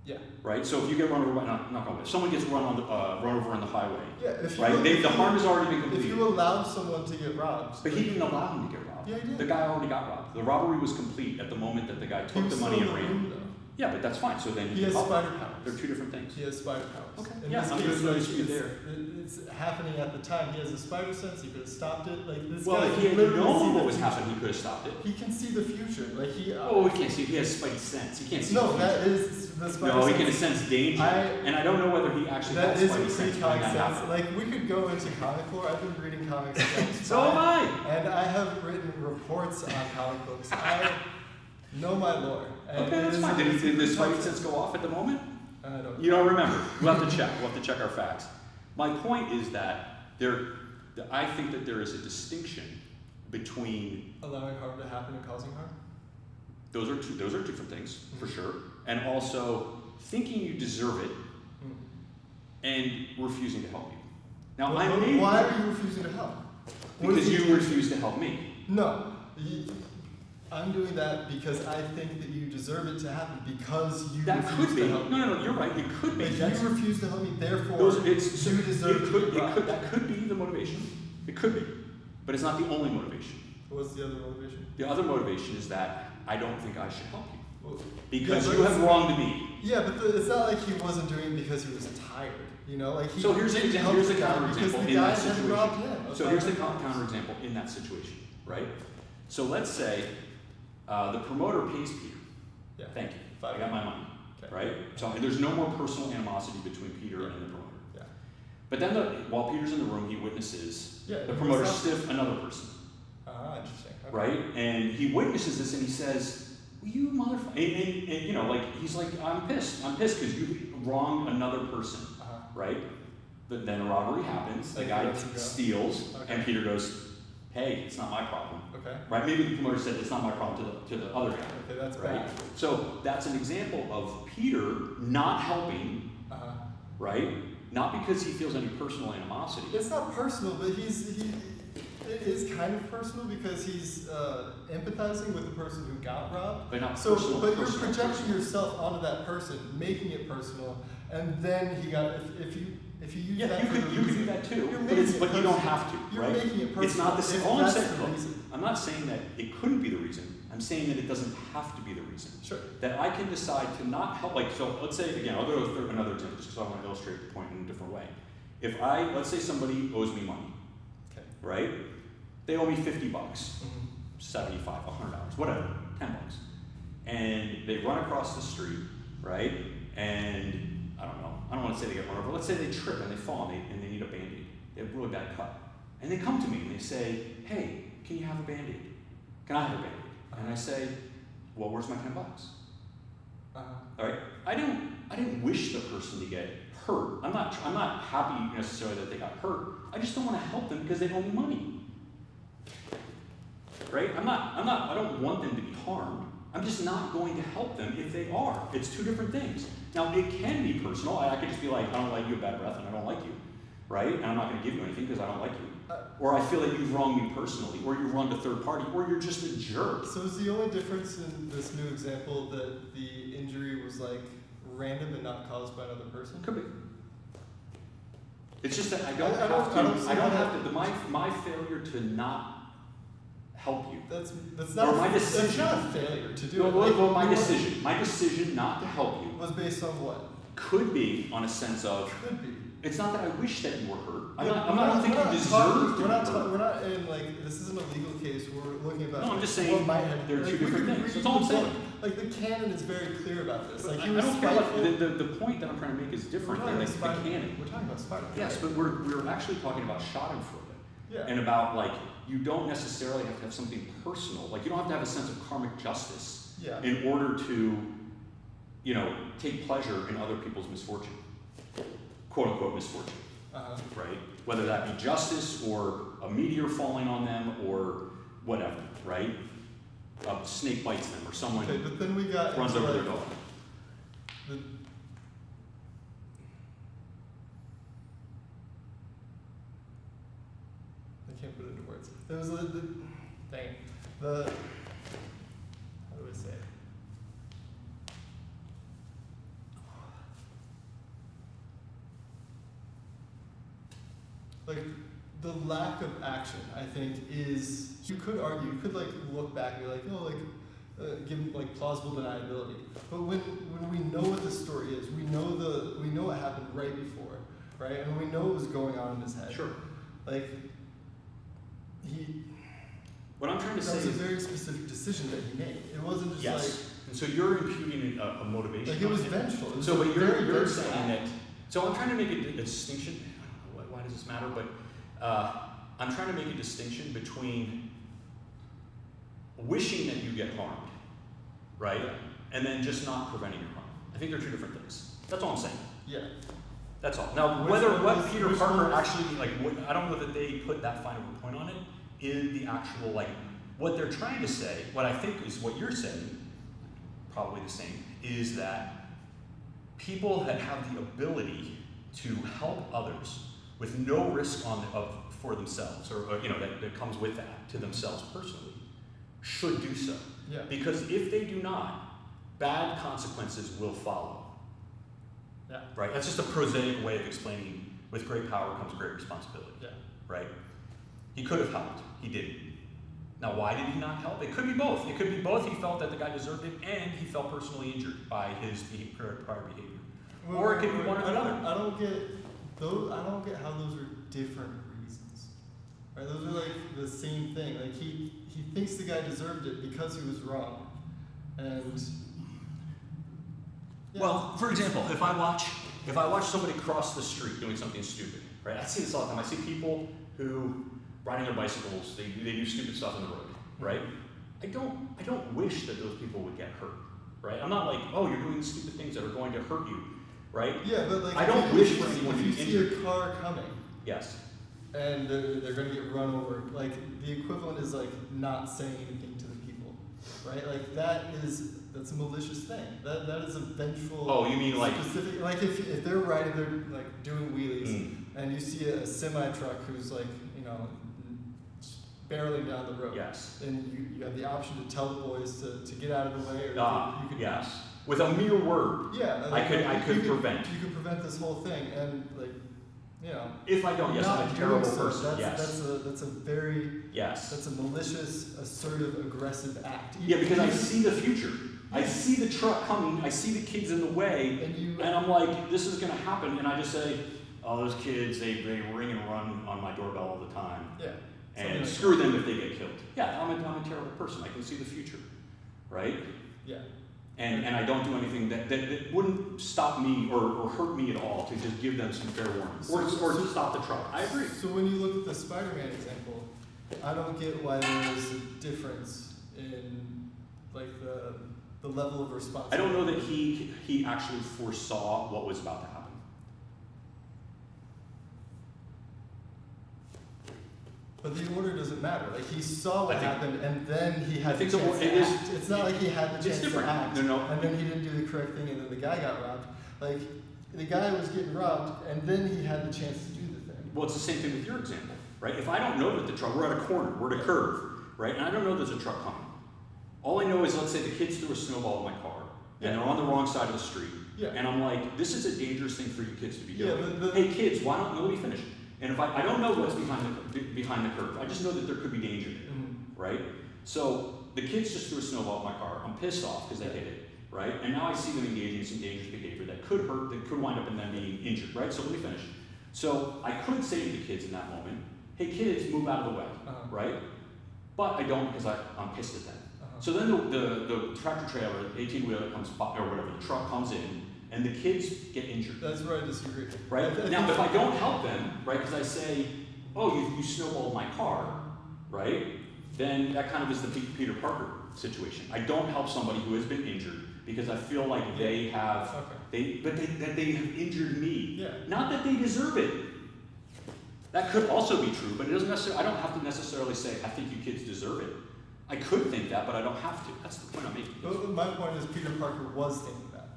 Yeah. Right. So if you get run over by if someone gets run over on the highway. Yeah. If you, right. The harm has already been completed. If you allow someone to get robbed. But he didn't allow him to get robbed. Yeah, he did. The guy already got robbed. The robbery was complete at the moment that the guy took the money and ran. Yeah, but that's fine. So then he has spider powers. They're two different things. He has spider powers. Okay. In Yeah, this I'm case, going to dispute there. It's happening at the time. He has a spider sense. He could have stopped it. This Well, guy if he had literally known see what the was future. happening, he could have stopped it. He can see the future. He. Oh, he can't see. He has spidey sense. He can't see. No, the future. that is the spider No, sense. he can sense danger. And I don't know whether he actually That has is spidey a sense. pre-comic sense. We could go into comic lore. I've been reading comics since So have I. And I have written reports on comic books. I know my lore. And Okay, that's fine. Did the spidey sense go off at the moment? I don't know. You don't remember. We'll have to check. We'll have to check our facts. My point is that I think that there is a distinction between allowing harm to happen and causing harm. those are different things for sure, and also thinking you deserve it and refusing to help you. Now, why are you refusing to help? Because you refuse to help me. No. I'm doing that because I think that you deserve it to happen because you That refuse could be. to help me. No, you're right. It could be. Like you refuse to help me, therefore you deserve to be robbed. that could be the motivation. It could be. But it's not the only motivation. What's the other motivation? The other motivation is that I don't think I should help you. Well, Because yeah, you have wronged me. Yeah, but it's not like he wasn't doing it because he was tired. You know, like he So here's the counterexample because the in guy that had robbed situation. him. So here's the counterexample in that situation, right? So let's say the promoter pays Peter. Yeah. Thank you. $5. I got my money. Okay. Right? So there's no more personal animosity between Peter and the promoter. Yeah. But then while Peter's in the room, he witnesses Yeah, the promoter stiff another person. Ah, interesting. Okay. Right? And he witnesses this and he says, well, you motherfucker. And you know, like, he's like, I'm pissed. I'm pissed because you wronged another person. Right? But then a robbery happens, the guy steals, and Peter goes, hey, it's not my problem. Okay. Right? Maybe the promoter said it's not my problem to the other guy. Okay, that's right? bad. So that's an example of Peter not helping, right? Not because he feels any personal animosity. It's not personal, but it is kind of personal because he's empathizing with the person who got robbed. But not so, personal. but you're projecting yourself onto that person, making it personal, and then he got if you use that. You could do that too, but you don't have to. You're right? making it personal. It's not the same. If All I'm that's saying, the look, reason. I'm not saying that it couldn't be the reason. I'm saying that it doesn't have to be the reason. Sure. That I can decide to not help. Like, so let's say again, I'll go through another example just because I want to illustrate the point in a different way. If let's say somebody owes me money, Okay. right? They owe me $50, Mm-hmm. $75, $100, whatever, $10, and they run across the street, right? And I don't want to say they get run over. Let's say they trip and they fall and they need a Band-Aid. They have a really bad cut, and they come to me and they say, "Hey, can you have a Band-Aid? Can I have a Band-Aid?" And I say, "Well, where's my $10?" All right. I didn't wish the person to get hurt. I'm not happy necessarily that they got hurt. I just don't want to help them because they owe me money. Right? I don't want them to be harmed. I'm just not going to help them if they are. It's two different things. Now, it can be personal. I could just be like, I don't like you, a bad breath, and I don't like you. Right? And I'm not going to give you anything because I don't like you. Or I feel like you've wronged me personally, or you've wronged a third party, or you're just a jerk. So is the only difference in this new example that the injury was like random and not caused by another person? Could be. It's just that I don't have to. My failure to not help you. That's not. Or my decision. That's not a failure to do it. Well, my decision not to help you was based on what? could be on a sense of. Could be. It's not that I wish that you were hurt. I Yeah, don't think you deserve to be hurt. We're not in like this isn't a legal case. We're looking about. No, I'm just saying what might have, there are two we different could things. read That's all I'm the saying. book. Like the canon is very clear about this. Like I he was don't care. spiteful. Like, the point that I'm trying to make is different than the canon. We're talking about Spider-Man. Yes, but we're actually talking about Schadenfreude. Yeah. And about like you don't necessarily have to have something personal. Like you don't have to have a sense of karmic justice in order to, take pleasure in other people's misfortune, quote unquote misfortune. Right? Whether that be justice or a meteor falling on them or whatever, right? A snake bites them or someone but then we got runs over their dog. I can't put it into words. There was how do I say it? Like the lack of action, I think, is you could argue, you could like look back and be like, give like plausible deniability. But when we know what the story is, we know what happened right before, right? And we know what was going on in his head. Sure. Like what I'm trying to say that was is a very specific decision that he made. It wasn't just yes. And so you're imputing a motivation. like it was vengeful. It was so but you're vengeful saying act. that. So I'm trying to make a distinction. I don't know why does this matter, but I'm trying to make a distinction between wishing that you get harmed, right, and then just not preventing your harm. I think they're two different things. That's all I'm saying. Yeah. That's all. Now, Which one what was- Peter which Parker one was- actually, like, I don't know that they put that fine of a point on it in the actual, like, what they're trying to say, what I think is what you're saying, probably the same, is that people that have the ability to help others with no risk for themselves, or that comes with that to themselves personally, should do so. Yeah. Because if they do not, bad consequences will follow. Yeah. Right? That's just a prosaic way of explaining with great power comes great responsibility. Yeah. Right? He could have helped. He didn't. Now, why did he not help? It could be both. It could be both. He felt that the guy deserved it, and he felt personally injured by his prior behavior. Or it could be one or the other. I don't get how those are different reasons. Right? Those are like the same thing. Like he thinks the guy deserved it because he was wrong, and. Yeah. Well, for example, if I watch somebody cross the street doing something stupid, right? I see this all the time. I see people who riding their bicycles, they do stupid stuff on the road, right? I don't wish that those people would get hurt, right? I'm not like, oh, you're doing stupid things that are going to hurt you, right? Yeah, but like I don't wish for anyone to be if you injured. see a car coming Yes. and they're going to get run over, like the equivalent is like not saying anything to the people, right? Like that's a malicious thing. That is a vengeful. Oh, you mean like specific? Like if they're riding, they're like doing wheelies, and you see a semi truck who's like barreling down the road. Yes. Then you have the option to tell the boys to get out of the way, or you could. Yes. With a mere word. Yeah. I could prevent. You could prevent this whole thing, and If I don't, yes, I'm a terrible person. Yes. That's a very. Yes. That's a malicious, assertive, aggressive act. Yeah, because I see the future. I see the truck coming. I see the kids in the way, and I'm like, this is going to happen. And I just say, oh, those kids, they ring and run on my doorbell all the time. Yeah. And like screw them if they get killed. Yeah, I'm a terrible person. I can see the future, right? Yeah. And I don't do anything that wouldn't stop me or hurt me at all to just give them some fair warning or to stop the truck. I agree. So when you look at the Spider-Man example, I don't get why there's a difference in like the level of responsibility. I don't know that he actually foresaw what was about to happen. But the order doesn't matter. Like he saw what happened, and then he had the I think chance to it is. act. It's not like he had the chance to act, No. and then he didn't do the correct thing, and then the guy got robbed. Like the guy was getting robbed, and then he had the chance to do the thing. Well, it's the same thing with your example, right? If I don't know that the truck, we're at a corner, we're at a curve, right? And I don't know there's a truck coming. All I know is, let's say the kids threw a snowball at my car, and they're on the wrong side of the street. Yeah. And I'm like, this is a dangerous thing for you kids to be doing. Yeah, hey kids, why don't let me finish? And if I don't know what's behind the curve, I just know that there could be danger there, right? So the kids just threw a snowball at my car. I'm pissed off because they hit it, right? And now I see them engaging in some dangerous behavior that could hurt, that could wind up in them being injured, right? So let me finish. So I could say to the kids in that moment, hey kids, move out of the way, right? But I don't because I'm pissed at them. So then the tractor trailer, 18-wheeler comes by, or whatever, the truck comes in, and the kids get injured. That's where I disagree. Right? Now, if I don't help them, right, because I say, oh, you snowballed my car, right, then that kind of is the Peter Parker situation. I don't help somebody who has been injured because I feel like they have, they have injured me. Yeah. Not that they deserve it. That could also be true, but it doesn't necessarily, I don't have to necessarily say, I think you kids deserve it. I could think that, but I don't have to. That's the point I'm making. But my point is Peter Parker was thinking that.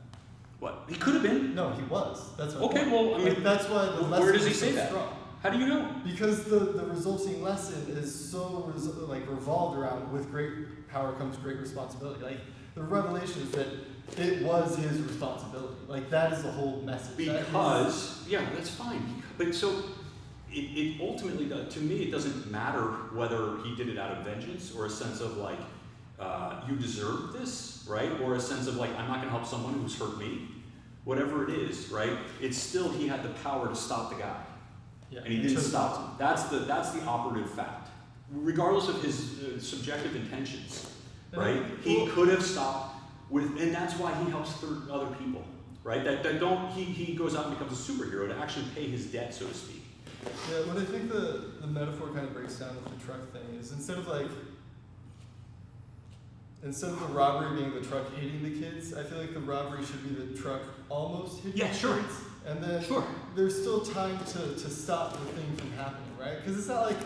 What? He could have been. No, he was. That's my okay. point. Well, I mean, like, that's why the lesson where does he is say so that? strong. How do you know? Because the resulting lesson is so revolved around with great power comes great responsibility. Like the revelation is that it was his responsibility. Like that is the whole message. Because that's fine. But so it ultimately does, to me, it doesn't matter whether he did it out of vengeance or a sense of like you deserve this, right? Or a sense of like I'm not going to help someone who's hurt me. Whatever it is, right? It's still he had the power to stop the guy. Yeah. And he didn't stop him. That's the operative fact. Regardless of his subjective intentions, right? He could have stopped and that's why he helps other people, right? He goes out and becomes a superhero to actually pay his debt, so to speak. Yeah, what I think the metaphor kind of breaks down with the truck thing is instead instead of the robbery being the truck hitting the kids, I feel like the robbery should be the truck almost hitting Yeah, the sure. kids. And then Sure. there's still time to stop the thing from happening, right? Because it's not like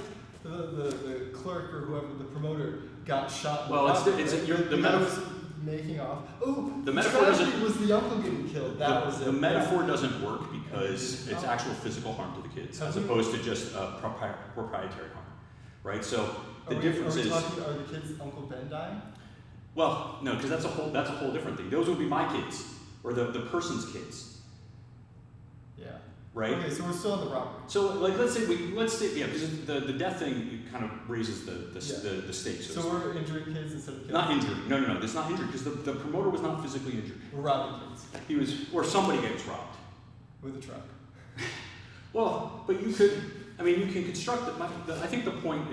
the clerk or whoever, the promoter, got shot. In Well, the it's robbery, the right? metaphor. was making off. Oh, The metaphor tragedy doesn't- was the uncle getting killed. That was it. The yeah. metaphor doesn't work because it's actual physical harm to the kids, as opposed to just proprietary harm, right? So the difference are is, the kids Uncle Ben dying? well, no, because that's a whole different thing. Those would be my kids or the person's kids, Yeah. right? Okay, so we're still on the robbery. So like let's say yeah, because the death thing kind of raises the stakes. So we're injuring kids instead of killing. Not injury. No. It's not injury because the promoter was not physically injured. We're robbing kids He was, or somebody gets robbed. with a truck. Well, but you could. I mean, you can construct it. I think the point,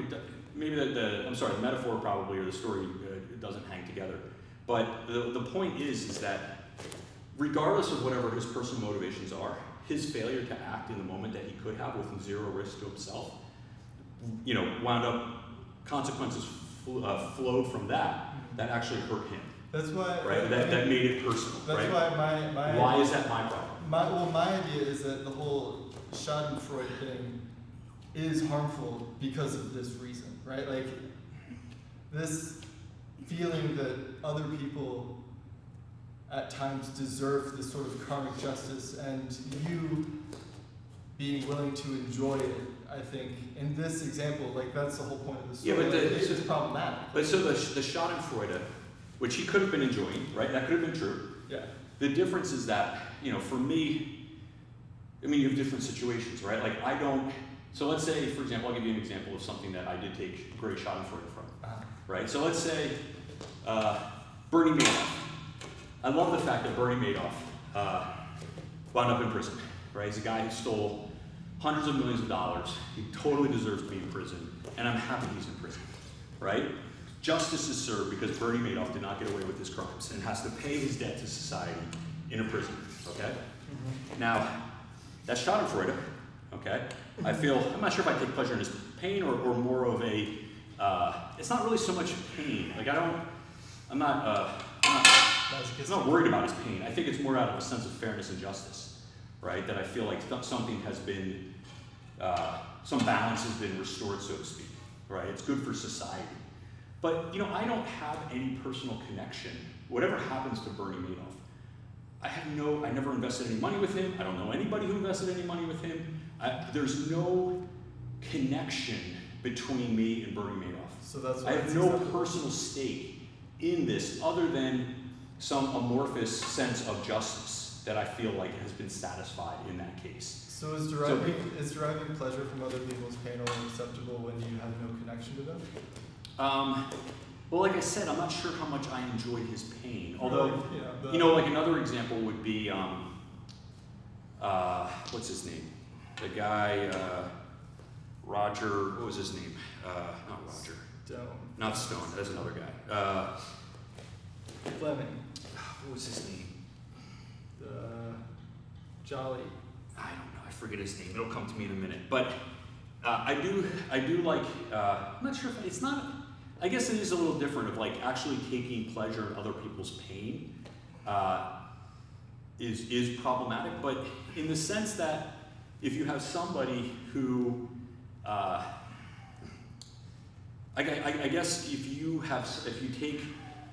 maybe the metaphor probably or the story doesn't hang together. But the point is that regardless of whatever his personal motivations are, his failure to act in the moment that he could have with zero risk to himself, wound up consequences flowed from that actually hurt him. That's why. Right. That made it personal. That's right? why Why is that my problem? My idea is that the whole Schadenfreude thing is harmful because of this reason, right? Like this feeling that other people at times deserve this sort of karmic justice, and you being willing to enjoy it. I think in this example, like that's the whole point of the story. Yeah, but it's problematic. But so the Schadenfreude, which he could have been enjoying, right? That could have been true. Yeah. The difference is that, for me, I mean, you have different situations, right? Like I don't. So let's say, for example, I'll give you an example of something that I did take great Schadenfreude from, right? So let's say Bernie Madoff. I love the fact that Bernie Madoff wound up in prison, right? He's a guy who stole hundreds of millions of dollars. He totally deserves to be in prison, and I'm happy he's in prison, right? Justice is served because Bernie Madoff did not get away with his crimes and has to pay his debt to society in a prison, okay? Mm-hmm. Now, that's Schadenfreude, okay? I'm not sure if I take pleasure in his pain or more of a, it's not really so much pain. Like I'm not worried about his pain. I think it's more out of a sense of fairness and justice, right? That I feel like something has been, some balance has been restored, so to speak, right? It's good for society. But, I don't have any personal connection. Whatever happens to Bernie Madoff, I never invested any money with him. I don't know anybody who invested any money with him. There's no connection between me and Bernie Madoff. So that's I have no personal stake in this other than some amorphous sense of justice that I feel like has been satisfied in that case. So is deriving pleasure from other people's pain only acceptable when you have no connection to them? Well, like I said, I'm not sure how much I enjoyed his pain. Although, like, like another example would be, what's his name? The guy, Roger, what was his name? Not Roger. Stone. Not Stone, that's another guy. Fleming. What was his name? Jolly. I don't know, I forget his name. It'll come to me in a minute. But I do like, I'm not sure if it's not, I guess it is a little different of like actually taking pleasure in other people's pain is problematic, but in the sense that if you have somebody who, I guess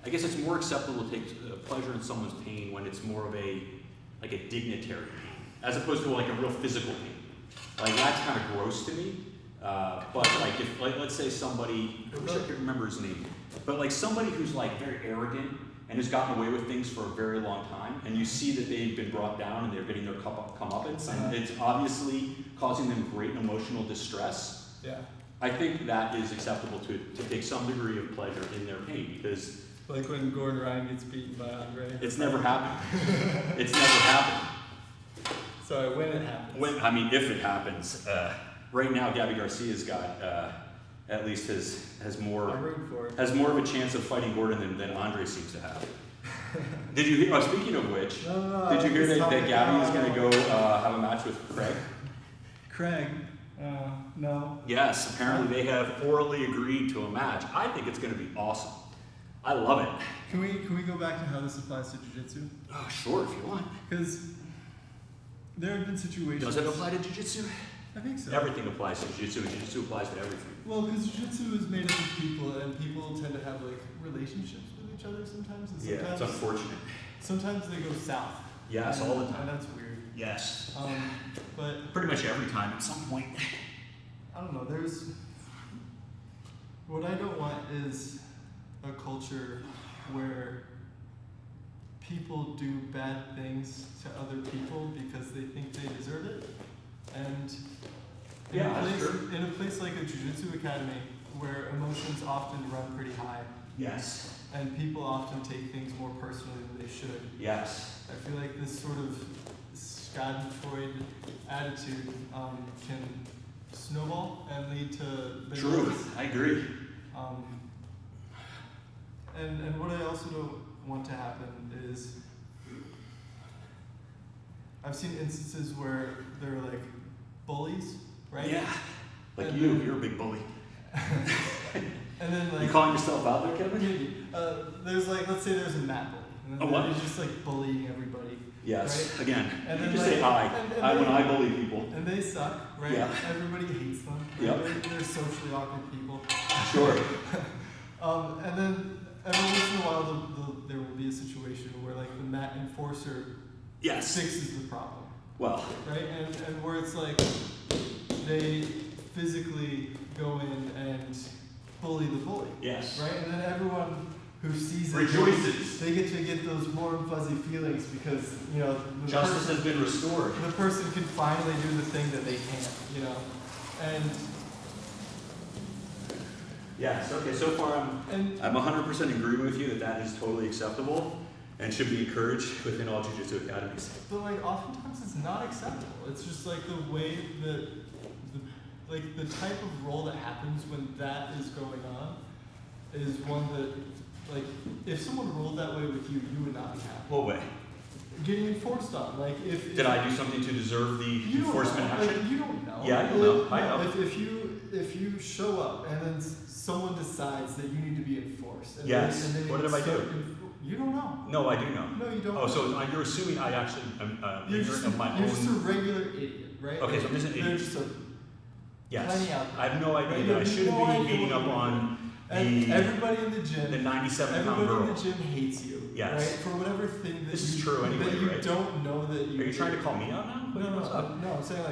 I guess it's more acceptable to take pleasure in someone's pain when it's more of a dignitary pain, as opposed to like a real physical pain. Like that's kind of gross to me. But like if let's say somebody, I wish I could remember his name, but like somebody who's like very arrogant and has gotten away with things for a very long time, and you see that they've been brought down and they're getting their comeuppance, and it's obviously causing them great emotional distress. Yeah. I think that is acceptable to take some degree of pleasure in their pain, because like when Gordon Ryan gets beaten by Andre. It's never happened. It's never happened. Sorry, when it happens. If it happens. Right now, Gabby Garcia's got at least has more of a chance of fighting Gordon than Andre seems to have. Did you hear? Speaking of which, did you hear that Gabby is going to go have a match with Craig? Craig? No. Yes, apparently they have orally agreed to a match. I think it's going to be awesome. I love it. Can we go back to how this applies to jiu-jitsu? Oh, sure, if you want. Because there have been situations. Does it apply to jiu-jitsu? I think so. Everything applies to jiu-jitsu, and jiu-jitsu applies to everything. Well, because jiu-jitsu is made up of people, and people tend to have like relationships with each other sometimes. And Yeah, sometimes, it's unfortunate. Sometimes they go south. Yes, all the time. And that's weird. Yes. But Pretty much every time at some point. I don't know. What I don't want is a culture where people do bad things to other people because they think they deserve it. And in a place like a jiu-jitsu academy where emotions often run pretty high Yes. and people often take things more personally than they should, Yes. I feel like this sort of schadenfreude attitude can snowball and lead to True, violence. I agree. And what I also don't want to happen is I've seen instances where they're like bullies, right? Yeah. Like And you're a big bully. And then like You calling yourself out there, Kevin? maybe there's like, let's say there's a mat bully, and then A what? he's just like bullying everybody. Yes. Right? Again, And you then, just like, say I. and When they- I bully people. And they suck, right? Yeah. Everybody hates them. Right? Yep. They're socially awkward people. Sure. And then every once in a while, there will be a situation where like the mat enforcer Yes. fixes the problem, Well, right? And where it's like they physically go in and bully the bully, yes. right? And then everyone who sees it, Rejoices. they get to get those warm fuzzy feelings because the Justice person, has been restored. the person can finally do the thing that they can't, and Yes. Okay. So far, and I'm 100% in agreement with you that is totally acceptable and should be encouraged within all jiu-jitsu academies. but like oftentimes it's not acceptable. It's just like the way that the type of role that happens when that is going on is one that like if someone rolled that way with you, you would not be happy. What way? Getting enforced on, like if Did I do something to deserve the you don't enforcement know. action? Like, you don't know. Yeah, I don't know. I know. If you show up and then someone decides that you need to be enforced. And Yes. They What did I do? You don't know. No, I do know. No, you don't. Oh, so you're assuming I actually am You're ignorant just, of my you're own. just a regular idiot, right? Okay, so I'm just an They're idiot. just a Yes. plenty out there. I have no idea Right? that I You have shouldn't no be idea beating what up you're on And the everybody in the gym, 97-pound everybody girl. in the gym hates you. Yes. Right? For whatever thing that This is you, true anyway, that you right? don't know that you. Are you trying to call me out now? No, What's up? no. I'm saying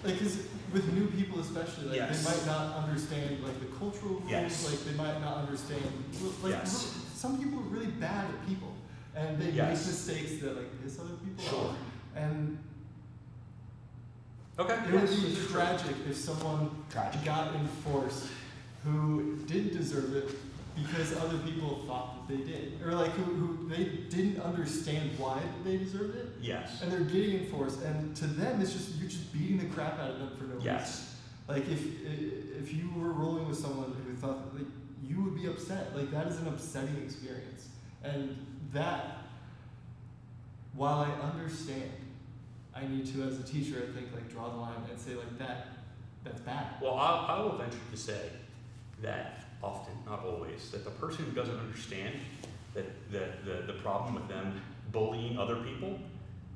like, cause with new people especially, like Yes. they might not understand like the cultural rules. Yes. Like they might not understand. Like Yes. some people are really bad at people, and they Yes. make mistakes that like this other people Sure. are. And Okay. it would yes, be this is true. tragic if someone Tragic. got enforced who didn't deserve it because other people thought that they did, or like who they didn't understand why they deserved it, Yes. and they're getting enforced, and to them it's just you're just beating the crap out of them for no reason. Yes. Like if you were rolling with someone who thought that, like you would be upset, like that is an upsetting experience, and that while I understand, I need to as a teacher I think like draw the line and say like that's bad. Well, I will venture to say that often, not always, that the person who doesn't understand that the problem with them bullying other people,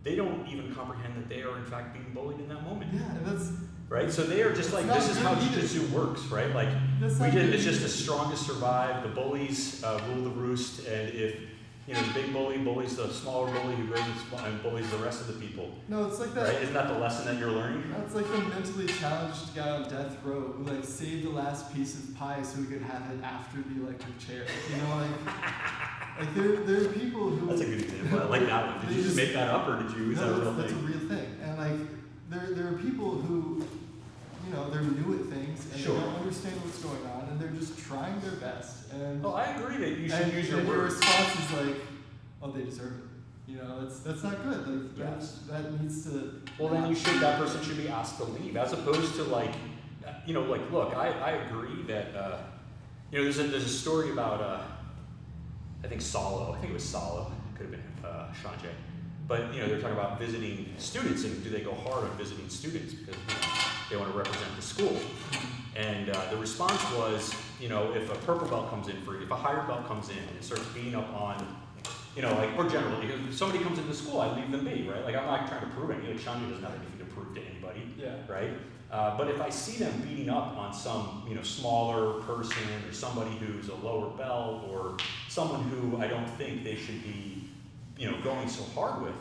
they don't even comprehend that they are in fact being bullied in that moment. Yeah, and that's Right? So they are just like, It's this not is how good either. jiu-jitsu works, right? Like, that's not it's good just the either. strongest survive, the bullies rule the roost, and if, the big bully bullies the smaller bully who goes and bullies the rest of the people, No, it's like that. right? Isn't that the lesson that you're learning? That's like the mentally challenged guy on death row who like saved the last piece of pie so he could have it after the electric chair. Like there are people who. That's a good example. I like that one. Did They you just just- make that up, or did you, is that a real that's thing? a real thing, and like there are people who, they're new at things and Sure. they don't understand what's going on, and they're just trying their best. And Oh, I agree that you should and, use your and words. response is like, oh, they deserve it. That's not good. Like Yes. that needs to. Well, then that person should be asked to leave, as opposed to like, look, I agree that, there's a story about, I think it was Salo, could have been Sanjay, but, they're talking about visiting students, and do they go hard on visiting students because, they want to represent the school. And the response was, you know, if a purple belt comes in for you, if a higher belt comes in and starts beating up on, you know, like, or generally, if somebody comes into school, I leave them be, right? Like, I'm not trying to prove anything. Like, Shani doesn't have anything to prove to anybody, right? But if I see them beating up on some, you know, smaller person or somebody who's a lower belt or someone who I don't think they should be, you know, going so hard with,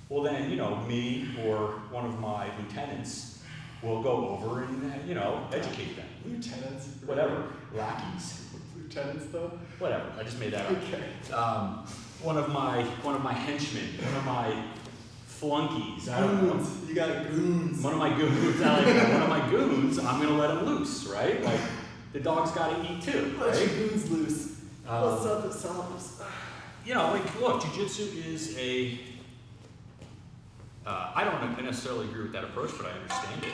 well then, you know, me or one of my lieutenants will go over and, you know, educate them. Lieutenants? Whatever. Lackeys. Lieutenants though? Whatever. I just made that up. Okay. One of my henchmen, one of my flunkies. Goons. You got goons. One of my goons. I like that. One of my goons. I'm gonna let him loose, right? Like the dog's got to eat too, right? Let your goons loose. What's up, Samus? You know, like, look, jiu-jitsu is a. I don't necessarily agree with that approach, but I understand it.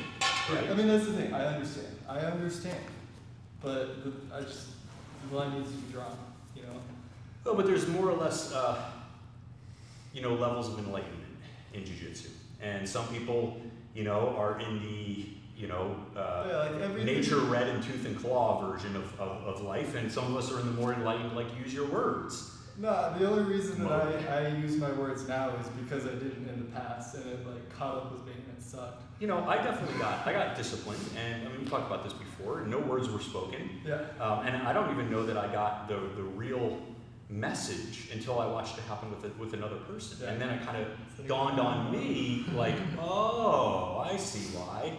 Right? I mean, that's the thing. I understand. But the line needs to be drawn, you know? Oh, but there's more or less, you know, levels of enlightenment in jiu-jitsu. And some people, you know, are in the, you know, nature red and tooth and claw version of life, and some of us are in the more enlightened, like, use your words. No, the only reason that I use my words now is because I didn't in the past, and it like caught up with me and it sucked. You know, I got disciplined, and I mean, we talked about this before. No words were spoken. Yeah. And I don't even know that I got the real message until I watched it happen with another person, Yeah. and then it kind of dawned on me, like, oh, I see why.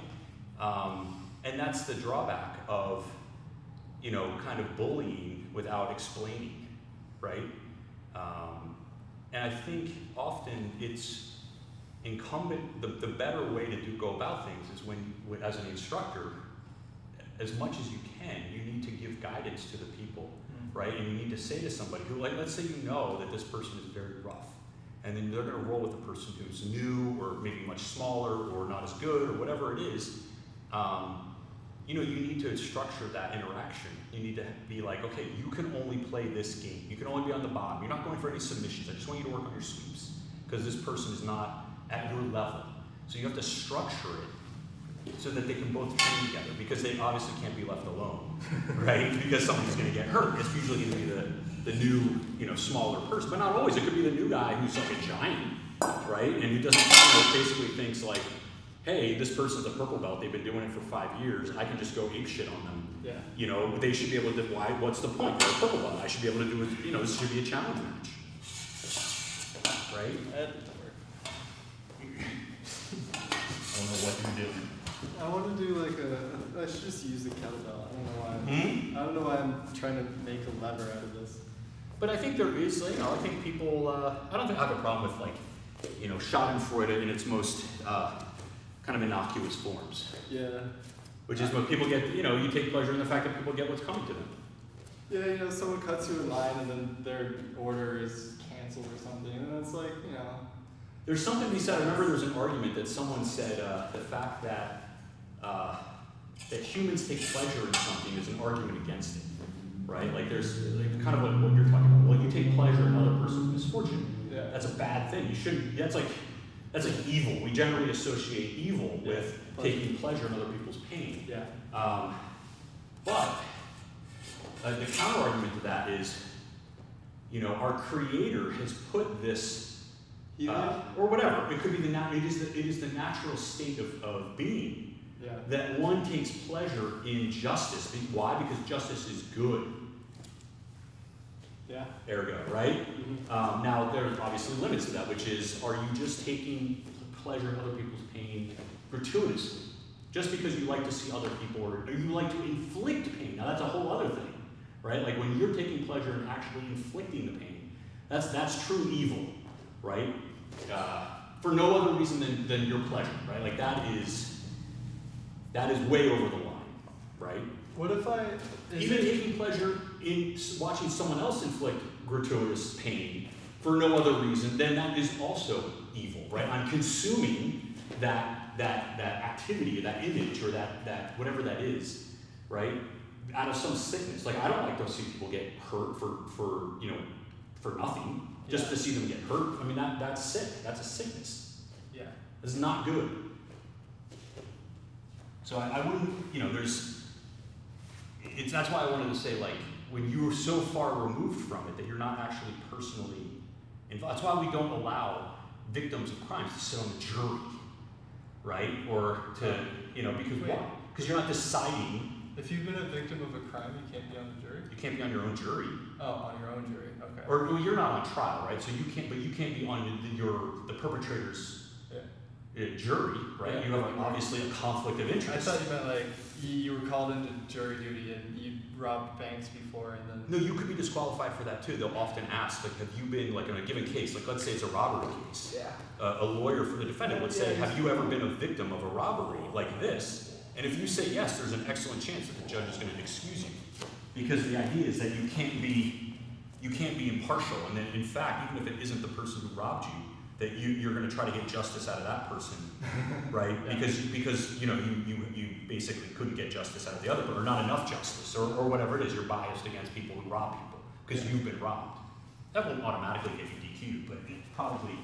And that's the drawback of, you know, kind of bullying without explaining, right? And I think often it's incumbent, the better way to go about things is when, as an instructor, as much as you can, you need to give guidance to the people, right? And you need to say to somebody who, like, let's say you know that this person is very rough, and then they're gonna roll with a person who's new, or maybe much smaller, or not as good, or whatever it is. You know, you need to structure that interaction. You need to be like, okay, you can only play this game. You can only be on the bottom. You're not going for any submissions. I just want you to work on your sweeps, because this person is not at your level. So you have to structure it so that they can both train together, because they obviously can't be left alone, right? Because somebody's going to get hurt. It's usually going to be the new, you know, smaller person, but not always. It could be the new guy who's like a giant, right? And who doesn't, you know, basically thinks like, hey, this person's a purple belt, they've been doing it for 5 years, I can just go ape shit on them. Yeah. You know, they should be able to, what's the point? They're a purple belt, I should be able to do it, you know, this should be a challenge match. Right? That didn't work. I don't know what you're doing. I want to do like I should just use the kettlebell. I don't know why I'm trying to make a lever out of this. But I think there is, you know, I think people, I don't think I have a problem with, like, you know, Schadenfreude in its most kind of innocuous forms. Yeah. Which is when people get, you know, you take pleasure in the fact that people get what's coming to them. Yeah, you know, someone cuts you in line and then their order is canceled or something, and it's like, you know. There's something to be said. I remember there was an argument that someone said the fact that that humans take pleasure in something is an argument against it, right? Like there's like, kind of what you're talking about. Well, you take pleasure in another person's misfortune. Yeah. That's a bad thing. You shouldn't. That's like evil. We generally associate evil with taking pleasure in other people's pain. Yeah. But the counter argument to that is, you know, our Creator has put this. Or whatever, it could be it is the natural state of being, that one takes pleasure in justice. Why? Because justice is good. Yeah. Ergo, right? Mm-hmm. Now there's obviously limits to that, which is, are you just taking pleasure in other people's pain gratuitously, just because you like to see other people, or you like to inflict pain? Now that's a whole other thing, right? Like when you're taking pleasure in actually inflicting the pain, that's true evil. Right? For no other reason than your pleasure, right? Like that is way over the line, right? What if even taking pleasure in watching someone else inflict gratuitous pain for no other reason, then that is also evil, right? I'm consuming that activity, that image, or that whatever that is, right? Out of some sickness. Like I don't like to see people get hurt for you know, for nothing. Just to see them get hurt, I mean, that's sick. That's a sickness. Yeah. It's not good. So I wouldn't, you know, there's that's why I wanted to say, like, when you're so far removed from it that you're not actually personally involved. That's why we don't allow victims of crimes to sit on the jury, right? Or to, because Wait. why? Because you're not deciding. If you've been a victim of a crime, you can't be on the jury? You can't be on your own jury. Oh, on your own jury, okay. Or well, you're not on trial, right? So you can't be on the perpetrator's jury, right? Yeah. You have obviously a conflict of interest. I thought you meant like you were called into jury duty and you robbed banks before and then... No, you could be disqualified for that too. They'll often ask, like, have you been, like, in a given case, like, let's say it's a robbery case. Yeah. A lawyer for the defendant would say, have you ever been a victim of a robbery like this? And if you say yes, there's an excellent chance that the judge is going to excuse you. Because the idea is that you can't be impartial. And then, in fact, even if it isn't the person who robbed you, that you're going to try to get justice out of that person, right? Yeah. Because you basically couldn't get justice out of the other, or not enough justice, or whatever it is. You're biased against people who rob people because you've been robbed. That won't automatically get you DQ'd, but it probably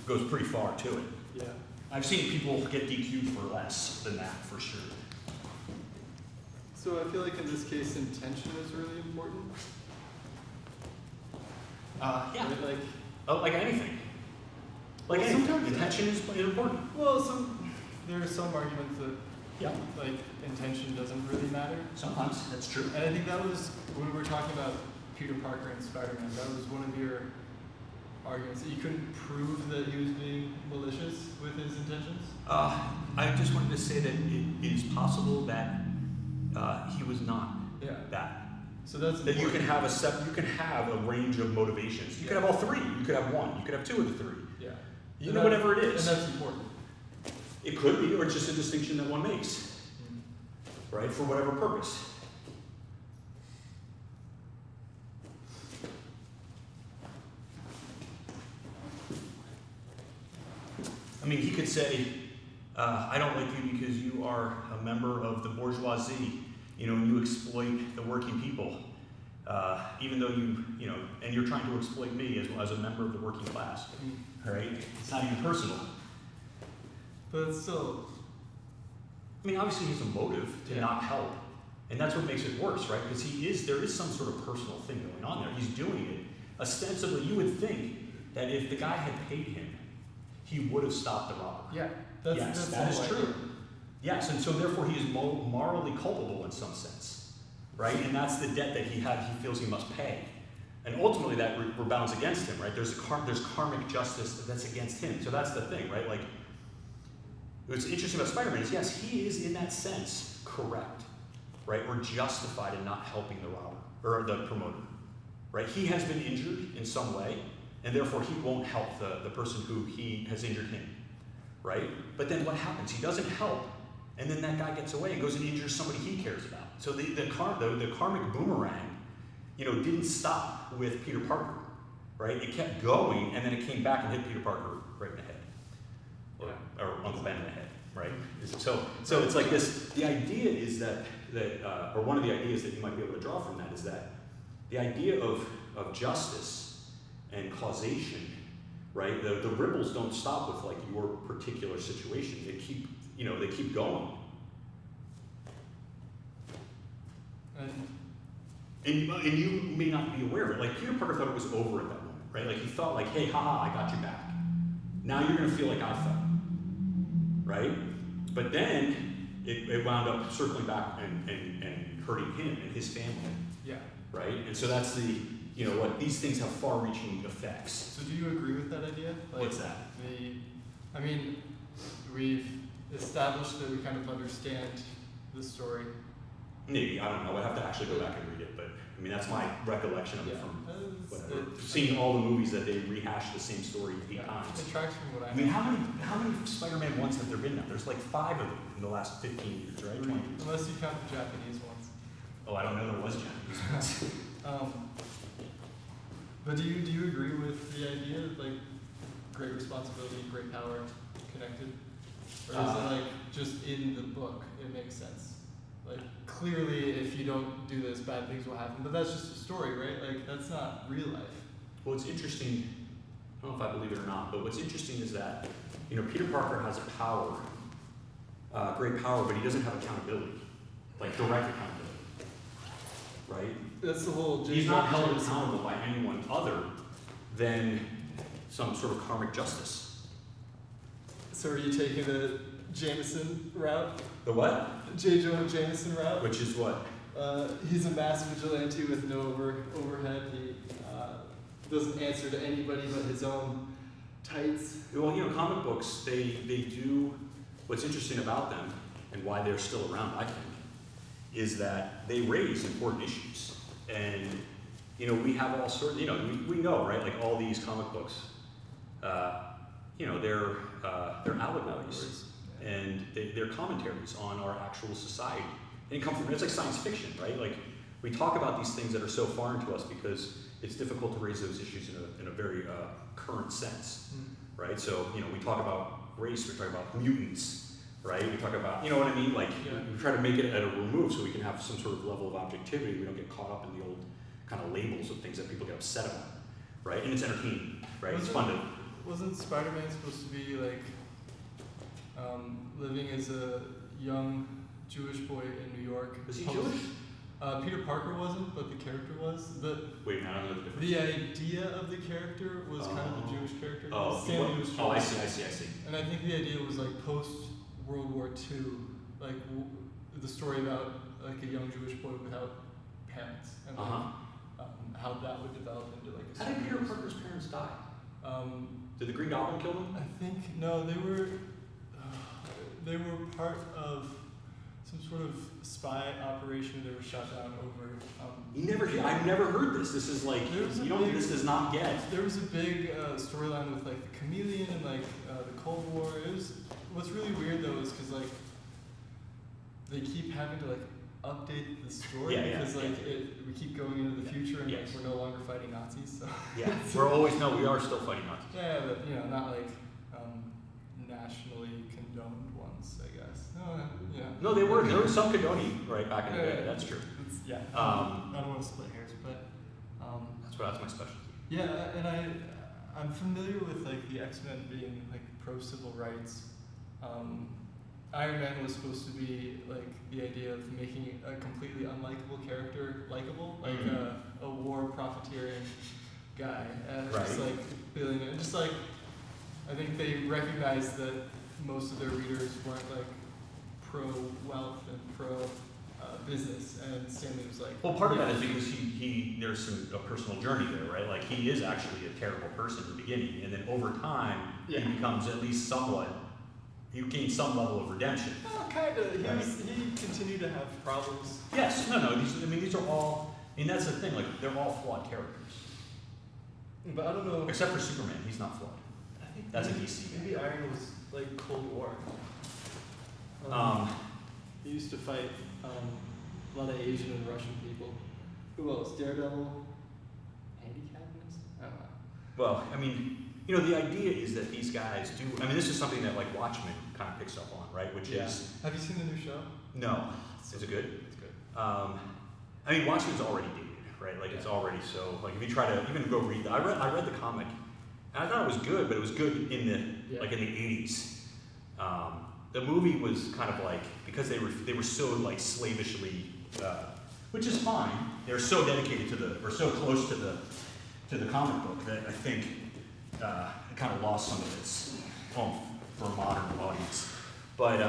goes pretty far to it. Yeah. I've seen people get DQ'd for less than that, for sure. So I feel like in this case, intention is really important. Yeah. Right? Like anything. Like Well, anything. sometimes- Intention is important. Well, there are some arguments that Yeah. like intention doesn't really matter. Sometimes that's true. And I think that was when we were talking about Peter Parker and Spider-Man. That was one of your arguments that you couldn't prove that he was being malicious with his intentions. I just wanted to say that it is possible that he was not Yeah. that. So that's That you important. can have a range of motivations. You could have all three. You could have one. You could have two of the three. Yeah. You know, whatever it is. And that's important. It could be, or it's just a distinction that one makes, right? For whatever purpose. I mean, he could say, I don't like you because you are a member of the bourgeoisie, and you exploit the working people, even though and you're trying to exploit me as a member of the working class, right? It's not even personal. But it's still, I mean, obviously he has a motive to Yeah. not help, and that's what makes it worse, right? Because there is some sort of personal thing going on there. He's doing it ostensibly. You would think that if the guy had paid him, he would have stopped the robber. yeah. Yes, that is true. Yes, and so therefore he is morally culpable in some sense, right? And that's the debt that he feels he must pay. And ultimately that rebounds against him, right? There's karmic justice that's against him. So that's the thing, right? Like, what's interesting about Spider-Man is, yes, he is in that sense correct, right? Or justified in not helping the robber, or the promoter, right? He has been injured in some way, and therefore he won't help the person who he has injured him, right? But then what happens? He doesn't help, and then that guy gets away and goes and injures somebody he cares about. So the karmic boomerang, didn't stop with Peter Parker, right? It kept going, and then it came back and hit Peter Parker right in the head, or Uncle Ben in the head, right? So it's like this. The idea is that or one of the ideas that you might be able to draw from that is that the idea of justice and causation, right? The ripples don't stop with like your particular situation. They keep going. And you may not be aware of it. Like Peter Parker thought it was over at that moment, right? Like he thought like, hey, haha, I got you back. Now you're gonna feel like I felt, right? But then it wound up circling back and hurting him and his family. Yeah. Right? And so that's these things have far-reaching effects. So do you agree with that idea? Like, What's that? We've established that we kind of understand the story. Maybe, I don't know. I have to actually go back and read it, but I mean that's my recollection of it from whatever. Seeing all the movies that they rehash the same story 8 times. It tracks from what I I mean, how many Spider-Man ones have there been now? There's like 5 of them in the last 15 years, right? 20 years. Unless you count the Japanese ones. Oh, I don't know there was Japanese ones. But do you agree with the idea of like great responsibility, great power connected? Or is it like just in the book it makes sense? Like clearly if you don't do this, bad things will happen. But that's just a story, right? Like that's not real life. Well, it's interesting, I don't know if I believe it or not, but what's interesting is that, Peter Parker has a power, great power, but he doesn't have accountability, like direct accountability. right? That's the whole. He's not held accountable by anyone other than some sort of karmic justice. So are you taking the Jameson route? The what? J. Jonah Jameson route? Which is what? He's a mass vigilante with no overhead. He doesn't answer to anybody but his own tights. Well, you know, comic books, they do, what's interesting about them and why they're still around, I think, is that they raise important issues. And, you know, we have all sorts, you know, we know, right, like all these comic books, you know, they're allegories and they're commentaries on our actual society. And come from, it's like science fiction, right? Like, we talk about these things that are so foreign to us because it's difficult to raise those issues in a very current sense, right? So, you know, we talk about race, we talk about mutants, right? We talk about, you know what I mean? Like, we try to make it at a remove so we can have some sort of level of objectivity. We don't get caught up in the old kind of labels of things that people get upset about, right? And it's entertaining, right? It's fun to... Wasn't Spider-Man supposed to be like living as a young Jewish boy in New York? Was he Jewish? Peter Parker wasn't, but the character was. Wait, I don't know the difference. The idea of the character was kind of a Jewish character. Stanley was I see. And I think the idea was like post World War II, like the story about like a young Jewish boy without parents, and how that would develop into like a. How did Peter Parker's parents die? Did the Green Goblin kill them? I think no, they were part of some sort of spy operation. They were shot down over. I've never heard this. This is like this does not get. There was a big storyline with like the chameleon and like the Cold War. What's really weird though is because like they keep having to like update the story because we keep going into the future and like, we're no longer fighting Nazis. So yeah, we are still fighting Nazis. Yeah, but you know, not like nationally condoned ones, I guess. No, there were some condoning right back in the day. That's true. I don't want to split hairs, but that's my specialty. Yeah, and I'm familiar with like the X-Men being like pro civil rights. Iron Man was supposed to be like the idea of making a completely unlikable character likable, like a war profiteering guy, and just like billionaire. Just like I think they recognized that most of their readers weren't like pro wealth and pro business, and Stanley was like. Well, part of that is because there's a personal journey there, right? Like he is actually a terrible person in the beginning, and then over time he becomes at least somewhat. He gained some level of redemption. Well, kind of. He continued to have problems. Yes. No. These are all. I mean, that's the thing. Like they're all flawed characters. But I don't know. Except for Superman, he's not flawed. I think that's a DC guy. Maybe Iron was like Cold War. He used to fight a lot of Asian and Russian people. Who else? Daredevil. Handicapped? I don't know. Well, I mean. You know, the idea is that these guys do. I mean, this is something that like Watchmen kind of picks up on, right? Which is. Have you seen the new show? No. Is it good? It's good. I mean, Watchmen's already dated, right? Like it's already so. Like if you try to even go read, I read the comic, and I thought it was good, but it was good in the like in the 80s. The movie was kind of like because they were so like slavishly, which is fine. They're so dedicated or so close to the comic book that I think. It kind of lost some of its oomph for a modern audience. But,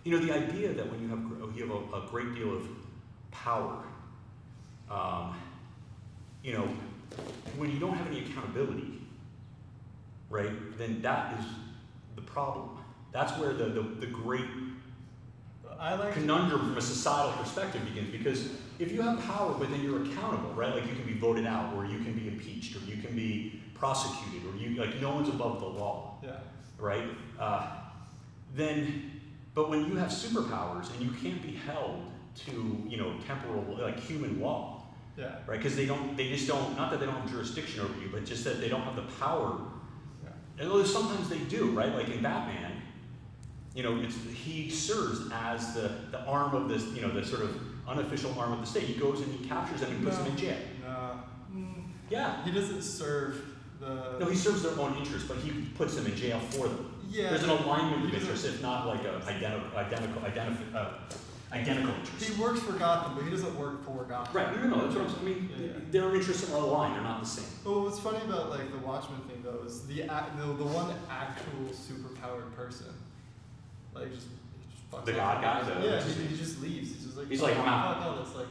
you know, the idea that when you have a great deal of power, you know, when you don't have any accountability, right, then that is the problem. That's where the great conundrum from a societal perspective begins, because if you have power but then you're accountable, right, like you can be voted out or you can be impeached or you can be prosecuted or you like no one's above the law, right, but when you have superpowers and you can't be held to, you know, temporal, like human law, right, because they just don't, not that they don't have jurisdiction over you, but just that they don't have the power, and sometimes they do, right, like in Batman, you know, he serves as the arm of this, you know, the sort of unofficial arm of the state. He goes and he captures them and puts them in jail. Yeah. He doesn't serve the... No, he serves their own interests, but he puts them in jail for them. Yeah. There's an alignment of interests, if not like a identical interests. He works for Gotham, but he doesn't work for Gotham. Right, no, that's what I'm saying. I mean, Yeah. their interests are aligned, they're not the same. Well, what's funny about like the Watchmen thing though is the one actual superpowered person, like he just fucks The up. God guy? Yeah, he just leaves. He's like, I'm out. Fuck all this. Like,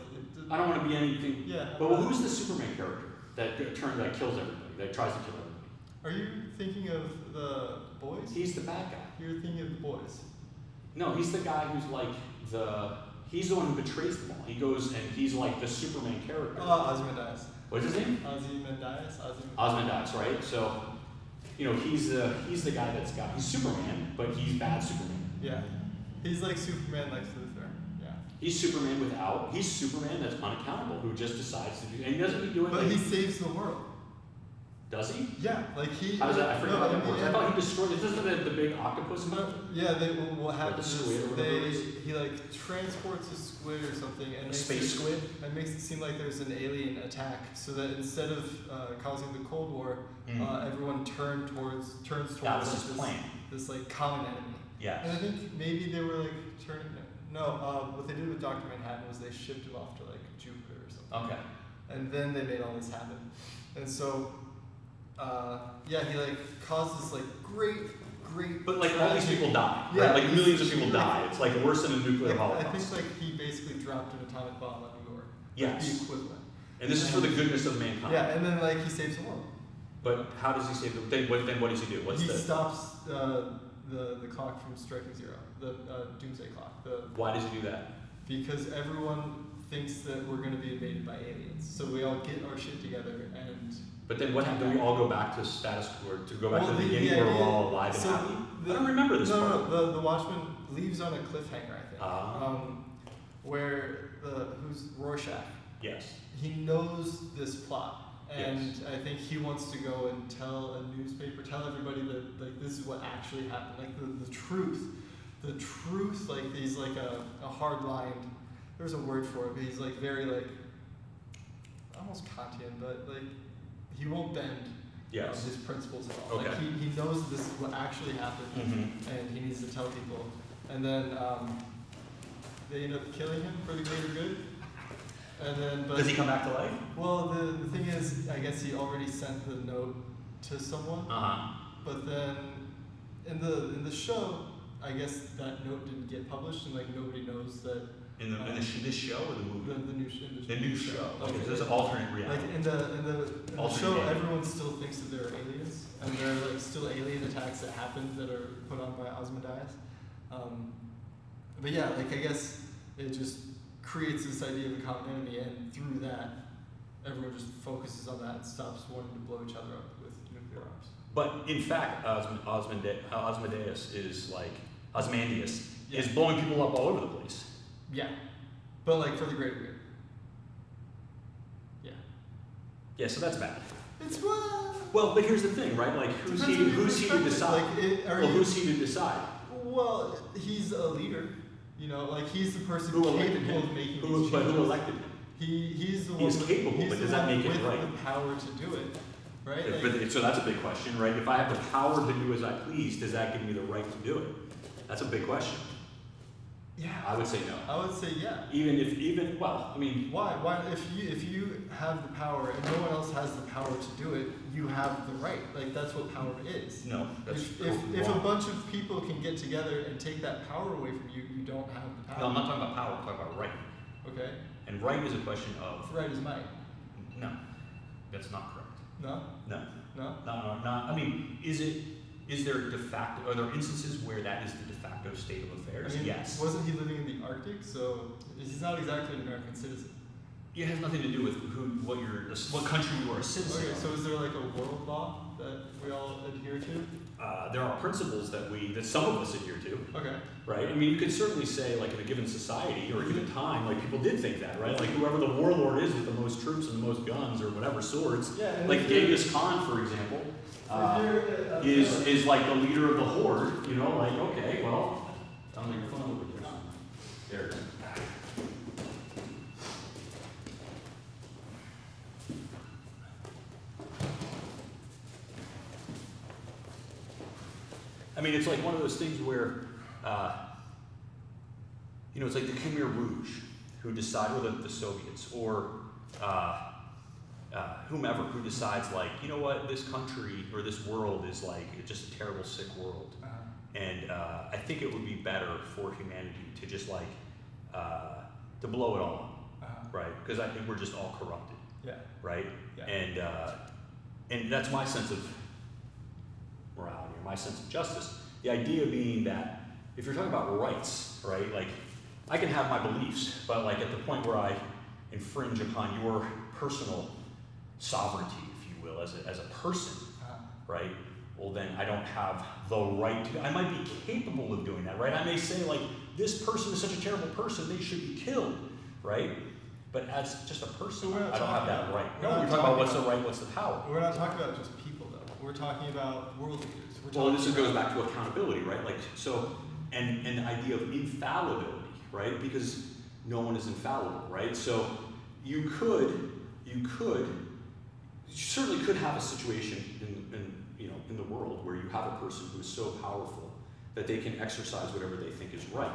I don't want to be anything. Yeah. But well, who's the Superman character that kills everybody, that tries to kill everybody? Are you thinking of the boys? He's the bad guy. You're thinking of the boys. No, he's the guy who's like he's the one who betrays them all. He goes and he's like the Superman character. Ozymandias. What's his name? Ozymandias. Ozymandias, right? So, he's the guy he's Superman, but he's bad Superman. Yeah. He's like Superman, like Luthor. Yeah. He's Superman that's unaccountable, who just decides to do, and he doesn't do it. But he saves the world. Does he? Yeah, like he. How does that? I forget how that no, works. I thought he destroyed. Isn't the big octopus? Yeah, what happens squid or whatever it is? he like transports a squid or something and makes space squid. And makes it seem like there's an alien attack, so that instead of causing the Cold War, everyone turns towards That was his plan. This like common enemy. Yeah. And I think maybe they were like turning. No, what they did with Dr. Manhattan was they shipped him off to like Jupiter or something. Okay. And then they made all this happen. And so, he like caused this like great. But like all these people die. Yeah, Right? Like millions of people die. It's like worse than a nuclear I holocaust. think like he basically dropped an atomic bomb on New York. Yes. Like, the equivalent. And this is for the goodness of mankind. Yeah, and then like he saves the world. But how does he save them? Then what does he do? What's He the? stops the clock from striking zero, the doomsday clock. Why does he do that? Because everyone thinks that we're going to be invaded by aliens, so we all get our shit together and. But then what happens? Do we all go back to status quo, to go back to the beginning idea- where we're all alive and so happy? the- I don't remember this part. No, the Watchman leaves on a cliffhanger, I think. Ah. Where who's Rorschach? Yes. He knows this plot, and Yes. I think he wants to go and tell a newspaper, tell everybody that like this is what actually happened, like the truth, like he's like a hard line. There's a word for it, but he's like very like almost Kantian, but like he won't bend Yes. his principles at all. Okay. Like he knows this is what actually happened, Mhm. and he needs to tell people, and then they end up killing him for the greater good. And then, but Does he come back to life? well, the thing is, I guess he already sent the note to someone, but then in the show, I guess that note didn't get published, and like nobody knows that. In this show or the movie? The new show. Okay, so there's an alternate reality. Like in the Alternate show, reality. everyone still thinks that there are aliens, and there are like still alien attacks that happen that are put on by Ozymandias. But yeah, like I guess it just creates this idea of a common enemy, and through that, everyone just focuses on that and stops wanting to blow each other up with nuclear arms. But in fact, Ozymandias is Yeah. is blowing people up all over the place. Yeah, but like for the greater good. Yeah. Yeah, so that's bad. It's Well, but here's the thing, right? Like, who's he to decide? Who's he to decide? Well, he's a leader. You know, like he's the person Who elected capable him? of making But these changes. who elected him? He's the one. He is with- capable, he's but the does that one make it with right? the power to do it, right? Like, But so that's a big question, right? If I have the power to do as I please, does that give me the right to do it? That's a big question. yeah, I would say no. I would say yeah. Well, I mean, Why? Why? If you have the power and no one else has the power to do it, you have the right. Like that's what power is. no, that's If a wrong. bunch of people can get together and take that power away from you, you don't have the power. No, I'm not talking about power, I'm talking about right. Okay. And right is a question of, Right is might. no, that's not correct. No. No, No. not, I mean, is there de facto, are there instances where that is the de facto state of affairs? I mean, Yes. wasn't he living in the Arctic? So he's not exactly an American citizen. It has nothing to do with what country you are a citizen Okay, of. so is there like a world law that we all adhere to? There are principles that some of us adhere to, Okay. right? I mean, you could certainly say, like, in a given society or a given time, like, people did think that, right? Like, whoever the warlord is with the most troops and the most guns or whatever, swords, Yeah. And like if you're- Genghis Khan, for example, if you're, is like the leader of the horde, you know, like, okay, well, sounds like your phone over there. There it is. I mean, it's like one of those things where you know, it's like the Khmer Rouge who decide, or the Soviets, or whomever who decides, like, you know what, this country or this world is like just a terrible, sick world. And I think it would be better for humanity to just like to blow it all up, right? Because I think we're just all corrupted, right? And that's my sense of morality, or my sense of justice. The idea being that if you're talking about rights, right? Like, I can have my beliefs, but like at the point where I infringe upon your personal sovereignty, if you will, as a person, right? Well, then I don't have the right to. I might be capable of doing that, right? I may say, like, this person is such a terrible person, they should be killed, right? But as just a person, I don't have that right. No, we're talking about what's the right, what's the power. We're not talking about just people, though. We're talking about world leaders. Well, this goes back to accountability, right? Like, so, and the idea of infallibility, right? Because no one is infallible, right? So you certainly could have a situation in the world where you have a person who is so powerful that they can exercise whatever they think is right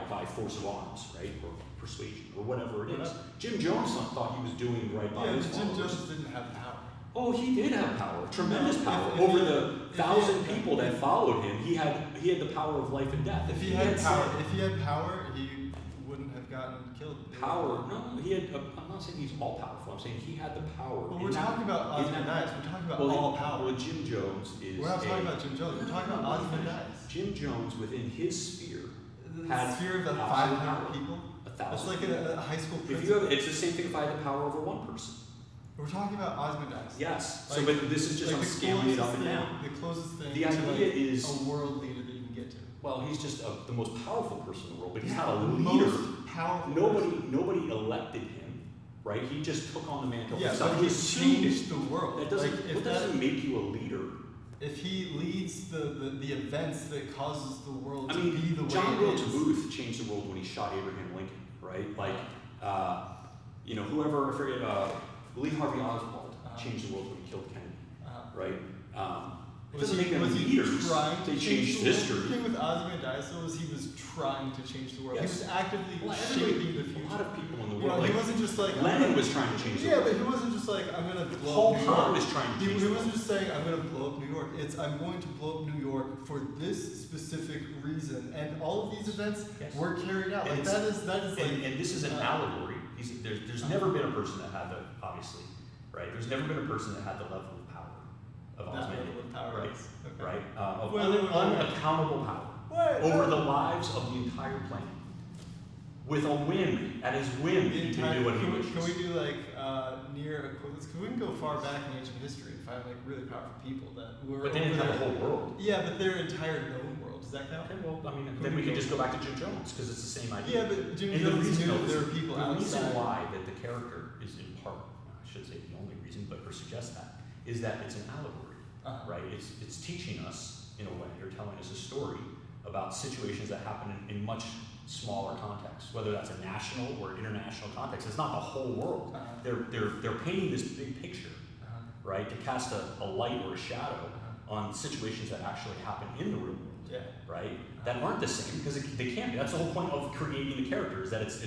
by force of arms, right, or persuasion, or whatever it is. Jim Jones thought he was doing right by his followers. Jim Jones didn't have power. Oh, he did have power, tremendous power. Over the 1,000 people that followed him, he had the power of life and death. If he had power, he wouldn't have gotten killed. Power? No, he had. I'm not saying he's all powerful. I'm saying he had the power. Well, we're talking about Ozymandias. We're talking about all power. Well, Jim Jones is. We're not talking about Jim Jones. We're talking about Ozymandias. Jim Jones, within his sphere, had sphere of 500 people. 1,000. It's like a high school. If you have, it's the same thing if I had the power over one person. We're talking about Ozymandias. Yes. Like, so, but this is just like scaling it up and down. The closest thing. The idea is a world leader that you can get to. Well, he's just the most powerful person in the world, but he's not a the leader. Most powerful. Nobody elected him, right? He just took on the mantle. Yeah, himself. but he changed the world. That doesn't. Like, what doesn't make you a leader? If he leads the events that causes the world to be the way John it Wilkes is. Booth changed the world when he shot Abraham Lincoln, right? Like, whoever, I forget, Lee Harvey Oswald changed the world when he killed Kennedy, right? It doesn't make them leaders. They changed history. The thing with Ozymandias was he was trying to change the world. Yes. He was actively shaping the future. A lot of people in the You world. know, Like, he wasn't just like Lenin was trying to change the Yeah, world. but he wasn't just like I'm gonna blow Paul up New Hahn York. was trying to change He the wasn't world. just saying I'm gonna blow up New York. It's I'm going to blow up New York for this specific reason, and all of these events were carried out. And Like that is like. And this is an allegory. There's never been a person that had the, obviously, right? There's never been a person that had the level of power of That Ozymandias, level of power, right? yes. Okay. Right? Of Wait. unaccountable power over the lives of the entire planet. With a whim, at his whim, he can do what he wishes. Can we do like near equivalents? Can we go far back in ancient history and find like really powerful people that were But they didn't over have the there? whole world. Yeah, but their entire known world. Does that count? Okay, well, I mean, then we can just go back to Jim Jones because it's the same idea. Yeah, but Jim And the Jones reason, knew that there were people the reason outside. why that the character is in part, I should say the only reason, but or suggest that, is that it's an allegory, right? It's teaching us in a way, or telling us a story about situations that happen in much smaller contexts, whether that's a national or international context. It's not the whole world. They're painting this big picture, right, to cast a light or a shadow on situations that actually happen in the real world. Yeah. Right? That aren't the same because they can't be. That's the whole point of creating the characters. That it's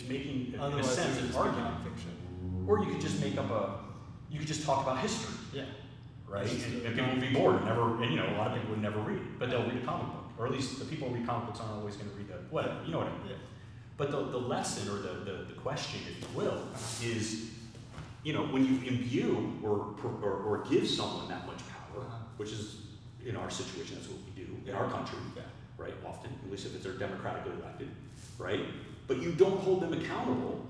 making in a sense an argument. Fiction. Or you could just make up you could just talk about history. Yeah. Right? And people would be bored and a lot of people would never read it, but they'll read a comic book. Or at least the people who read comic books aren't always going to read whatever. You know what I mean? Yeah. But the lesson or the question, if you will, is when you imbue or give someone that much power, which is in our situation, that's what we do in our country, right? Often, at least if they're democratically elected, right? But you don't hold them accountable.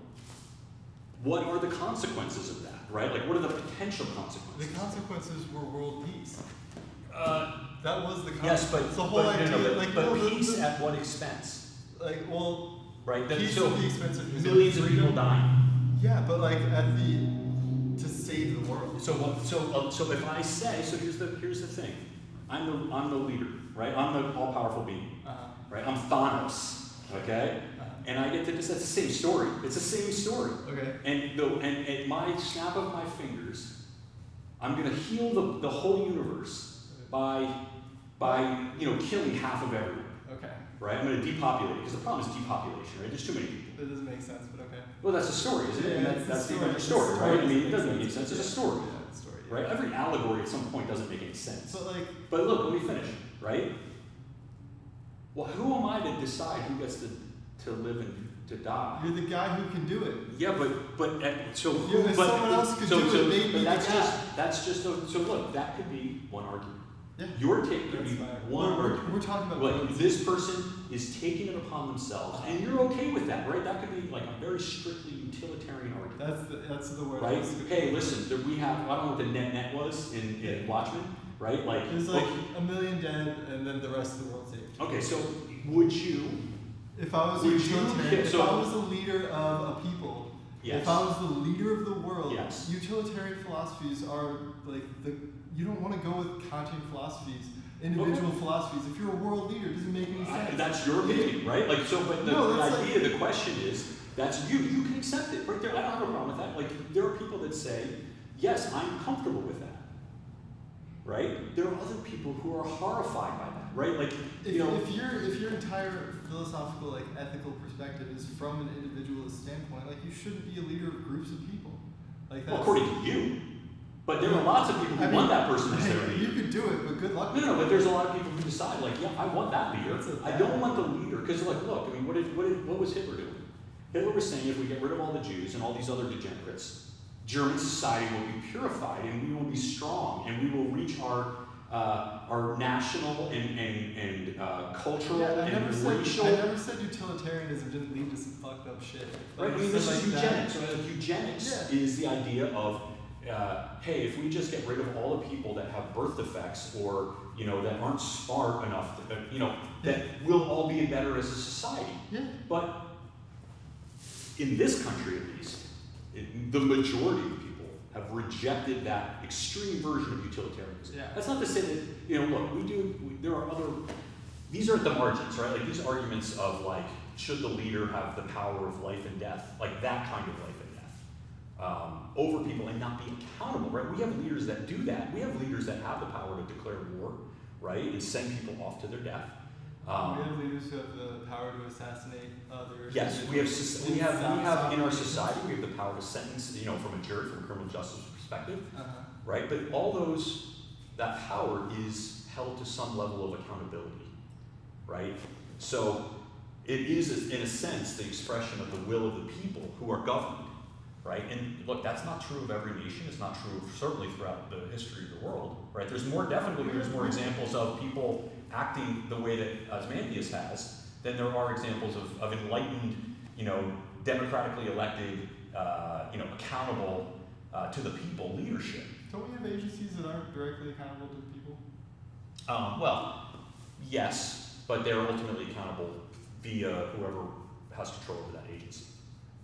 What are the consequences of that, right? Like, what are the potential consequences? The consequences were world peace. That was the consequence. Yes, but the whole idea, but peace at what expense? Right. Peace So at the expense of millions of people dying. Yeah, but to save the world. So if I say, here's the thing. I'm the leader, right? I'm the all-powerful being, right? I'm Thanos, okay? And I get to just, that's the same story. It's the same story. Okay. And at my snap of my fingers, I'm going to heal the whole universe by killing half of everyone. Okay. right? I'm going to depopulate it, because the problem is depopulation, right? There's too many people. That doesn't make sense, but okay. Well, that's a story, isn't it? Yeah, And it's that's a the story. other story, It's a right? I story. mean, it doesn't make sense. It's a story, Yeah, it's a story. Yeah. right? Every allegory at some point doesn't make any sense. But like, But look, let me finish, right? Well, who am I to decide who gets to live and to die? you're the guy who can do it. Yeah, so Yeah, if someone else could do it, they'd be the guy. So look, that could be one argument. Yeah. Your take could That's be fine. one We're argument. talking about Like, roads. this person is taking it upon themselves, and you're okay with that, right? That could be like a very strictly utilitarian argument. That's the word. Right? Hey, listen, we have, I don't know what the net was in Watchmen, right? Like, There's like a million dead, and then the rest of the world saved. okay, so would you, If I was a Would you utilitarian, pick- if so- I was the leader of a people, yes, if I was the leader of the world, Yes. utilitarian philosophies are like you don't want to go with Kantian philosophies, individual philosophies. If you're a world leader, it doesn't make any sense. that's your opinion, right? Like, so, but the that's idea, the question is, that's you can accept it, right there, I don't have a problem with that. Like, there are people that say, yes, I'm comfortable with that, right? There are other people who are horrified by that, right? Like, if your entire philosophical, like ethical perspective is from an individualist standpoint, like you shouldn't be a leader of groups of people. Like well, that's, according to you, but there are lots of people who want that person as their You leader. could do it, but good luck. No, but there's a lot of people who decide, like, yeah, I want that leader. I don't want the leader, because, like, look, I mean, what was Hitler doing? Hitler was saying, if we get rid of all the Jews and all these other degenerates, German society will be purified, and we will be strong, and we will reach our national and cultural and racial. I never said utilitarianism didn't lead to some fucked up shit. Right, I mean, this is eugenics. Right? Like, eugenics Yeah. is the idea of, hey, if we just get rid of all the people that have birth defects or, that aren't smart enough, that we'll all be better as a society. Yeah. But in this country, at least, the majority of people have rejected that extreme version of utilitarianism. Yeah. That's not to say that, look, there are other, these are at the margins, right? Like, these arguments of, like, should the leader have the power of life and death, like that kind of life and death, over people and not be accountable, right? We have leaders that do that. We have leaders that have the power to declare war, right, and send people off to their death. We have leaders who have the power to assassinate others. Yes, we have in our society, we have the power to sentence, from a jury, from a criminal justice perspective, right? But all that power is held to some level of accountability, right? So it is, in a sense, the expression of the will of the people who are governed, right? And look, that's not true of every nation. It's not true, certainly, throughout the history of the world, right? There's more examples of people acting the way that Osmanthus has than there are examples of enlightened, democratically elected, accountable to the people leadership. Don't we have agencies that aren't directly accountable to the people? Well, yes, but they're ultimately accountable via whoever has control over that agency,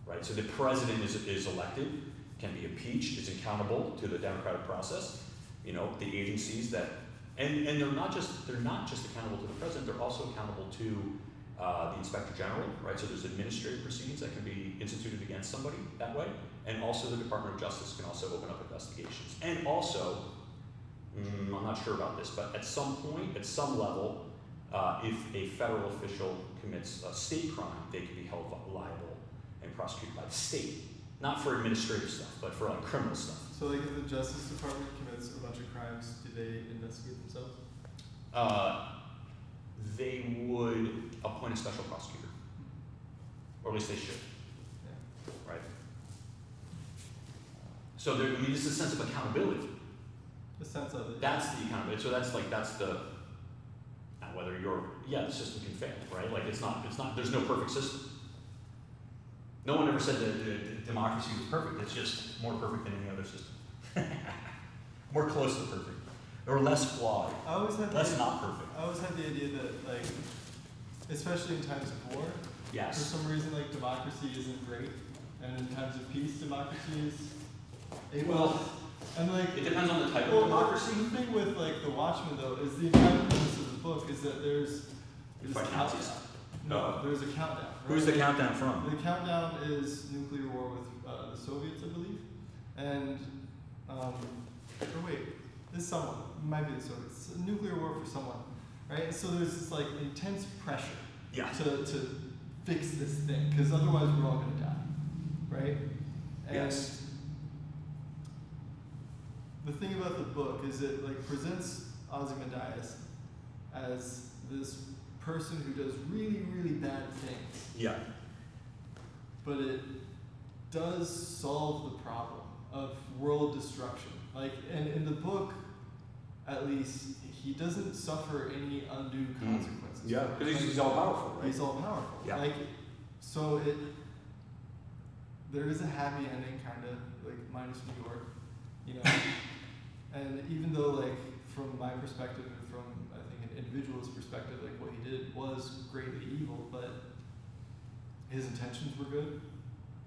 right? So the president is elected, can be impeached, is accountable to the democratic process. The agencies that, and they're not just accountable to the president, they're also accountable to the inspector general, right? So there's administrative proceedings that can be instituted against somebody that way, and also the Department of Justice can also open up investigations. And also, I'm not sure about this, but at some point, at some level, if a federal official commits a state crime, they can be held liable and prosecuted by the state. Not for administrative stuff, but for like criminal stuff. So like if the Justice Department commits a bunch of crimes, do they investigate themselves? They would appoint a special prosecutor. Or at least they should. Yeah. Right? So this is a sense of accountability. The sense of it. That's the accountability. So that's the, now whether the system can fail, right? Like it's not, there's no perfect system. No one ever said that democracy was perfect. It's just more perfect than any other system. More close to perfect. Or less flawed. I always had Less not perfect. I always had the idea that, like, especially in times of war, for Yes. some reason, like, democracy isn't great, and in times of peace, democracy is able. Well, and like, it depends on the type of well, democracy. The thing with like the Watchmen, though, is the entire premise of the book is that there's Fight a countdown. Nazis. No, there's a countdown. Right? Who's the countdown from? The countdown is nuclear war with the Soviets, I believe, and or wait, this someone might be the Soviets. Nuclear war for someone, right? So there's this like intense pressure Yeah. to fix this thing, because otherwise we're all gonna die, right? And Yes. the thing about the book is it like presents Ozymandias as this person who does really, really bad things, Yeah. but it does solve the problem of world destruction. Like, and in the book, at least, he doesn't suffer any undue consequences. Yeah, for it. because he's all powerful, right? He's all powerful. Yeah. Like, so there is a happy ending, kind of, like minus New York, you know. And even though, like, from my perspective and from I think an individual's perspective, like what he did was greatly evil, but his intentions were good.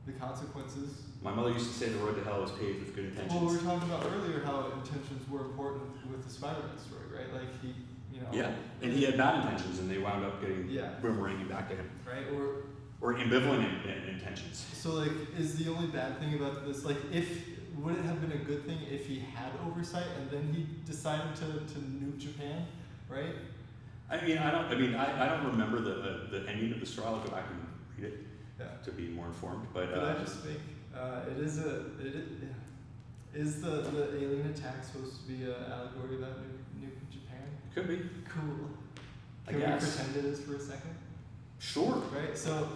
The consequences. My mother used to say the road to hell is paved with good intentions. Well, we were talking about earlier how intentions were important with the Spider-Man story, right? Like he, you know. Yeah, and he had bad intentions, and they wound up getting Yeah. boomeranging back to him. Right? Or ambivalent intentions. So like, is the only bad thing about this, like, would it have been a good thing if he had oversight and then he decided to nuke Japan, right? I don't remember the ending of the story. I'll go back and read it Yeah. to be more informed. But Could I just think, is the alien attack supposed to be an allegory about nuke Japan? could be. Cool. I Can we guess. pretend it is for a second? Sure. Right? So,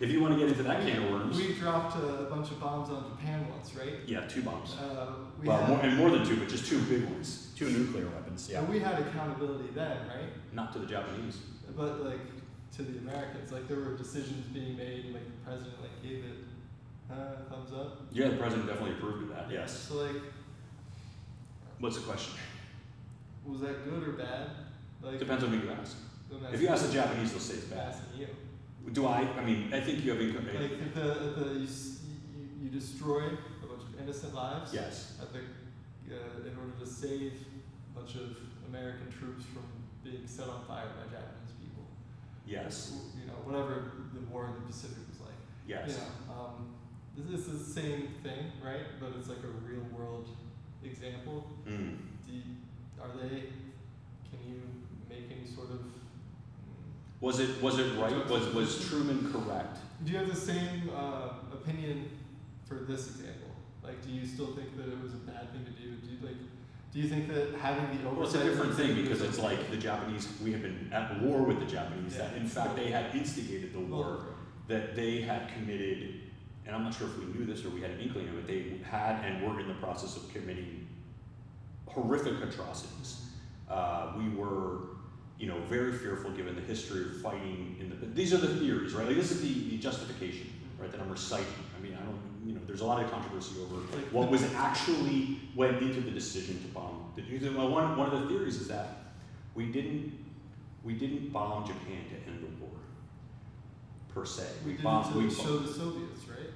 If you want to get into that can of worms. we dropped a bunch of bombs on Japan once, right? Yeah, 2 bombs. We Well, had, more than 2, but just 2 big ones. 2 nuclear weapons. Yeah. and we had accountability then, right? Not to the Japanese. But like to the Americans, like there were decisions being made, and like the president like gave it thumbs up. Yeah, the president definitely approved of that. Yes. So like, What's the question? was that good or bad? Like Depends on who you ask. I'm If you ask the Japanese, they'll say it's bad. asking you. Do I? I mean, I think you have income. Like if you destroy a bunch of innocent lives. Yes. At the in order to save a bunch of American troops from being set on fire by Japanese people. Yes. You know, whatever the war in the Pacific was like. Yes. You know, this is the same thing, right? But it's like a real world example. Mm. Can you make any sort of? Was it right? Was Truman correct? Do you have the same opinion for this example? Like, do you still think that it was a bad thing to do? Do you think that having the oversight? Well, it's a different thing because it's like the Japanese. We have been at war with the Japanese. Yeah. That in fact they had instigated the war. That they had committed, and I'm not sure if we knew this or we had an inkling of it. They had and were in the process of committing horrific atrocities. We were, very fearful given the history of fighting in the. These are the theories, right? Like this is the justification, right? That I'm reciting. I mean, I don't. There's a lot of controversy over what was actually went into the decision to bomb. One of the theories is that we didn't bomb Japan to end the war. Per se, We did bombed. it to show the Soviets, right?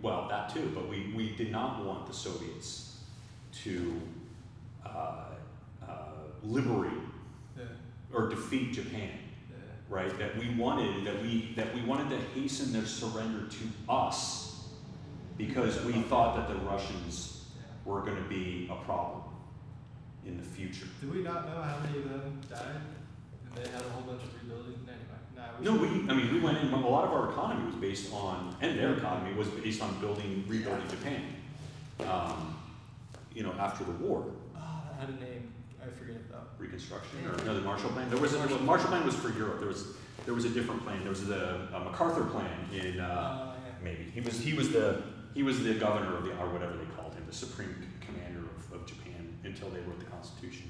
Well, that too, but we did not want the Soviets to liberate Yeah. or defeat Japan, Yeah. right? That we wanted to hasten their surrender to us because we thought that the Russians Yeah. were going to be a problem in the future. Do we not know how many of them died? And they had a whole bunch of rebuilding? Anyway, No, we went in. A lot of our economy was based on, and their economy was based on rebuilding Japan. After the war. Oh, that had a name. I forget it though. Reconstruction or no, the Marshall Plan. The Marshall Plan was for Europe. There was a different plan. There was the MacArthur Plan in Yeah. maybe he was the governor of or whatever they called him, the supreme commander of Japan until they wrote the Constitution.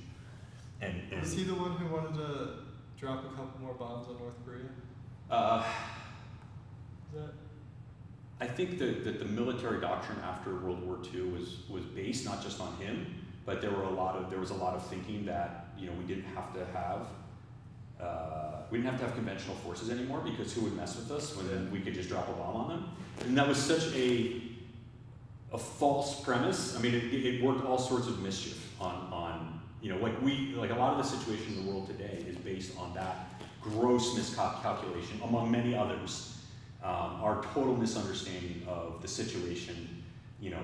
And Was he the one who wanted to drop a couple more bombs on North Korea? Is that? I think that the military doctrine after World War II was based not just on him, but there was a lot of thinking that we didn't have to have conventional forces anymore because who would mess with us when we could just drop a bomb on them? And that was such a false premise. I mean, it worked all sorts of mischief on like a lot of the situation in the world today is based on that gross miscalculation, among many others. Our total misunderstanding of the situation,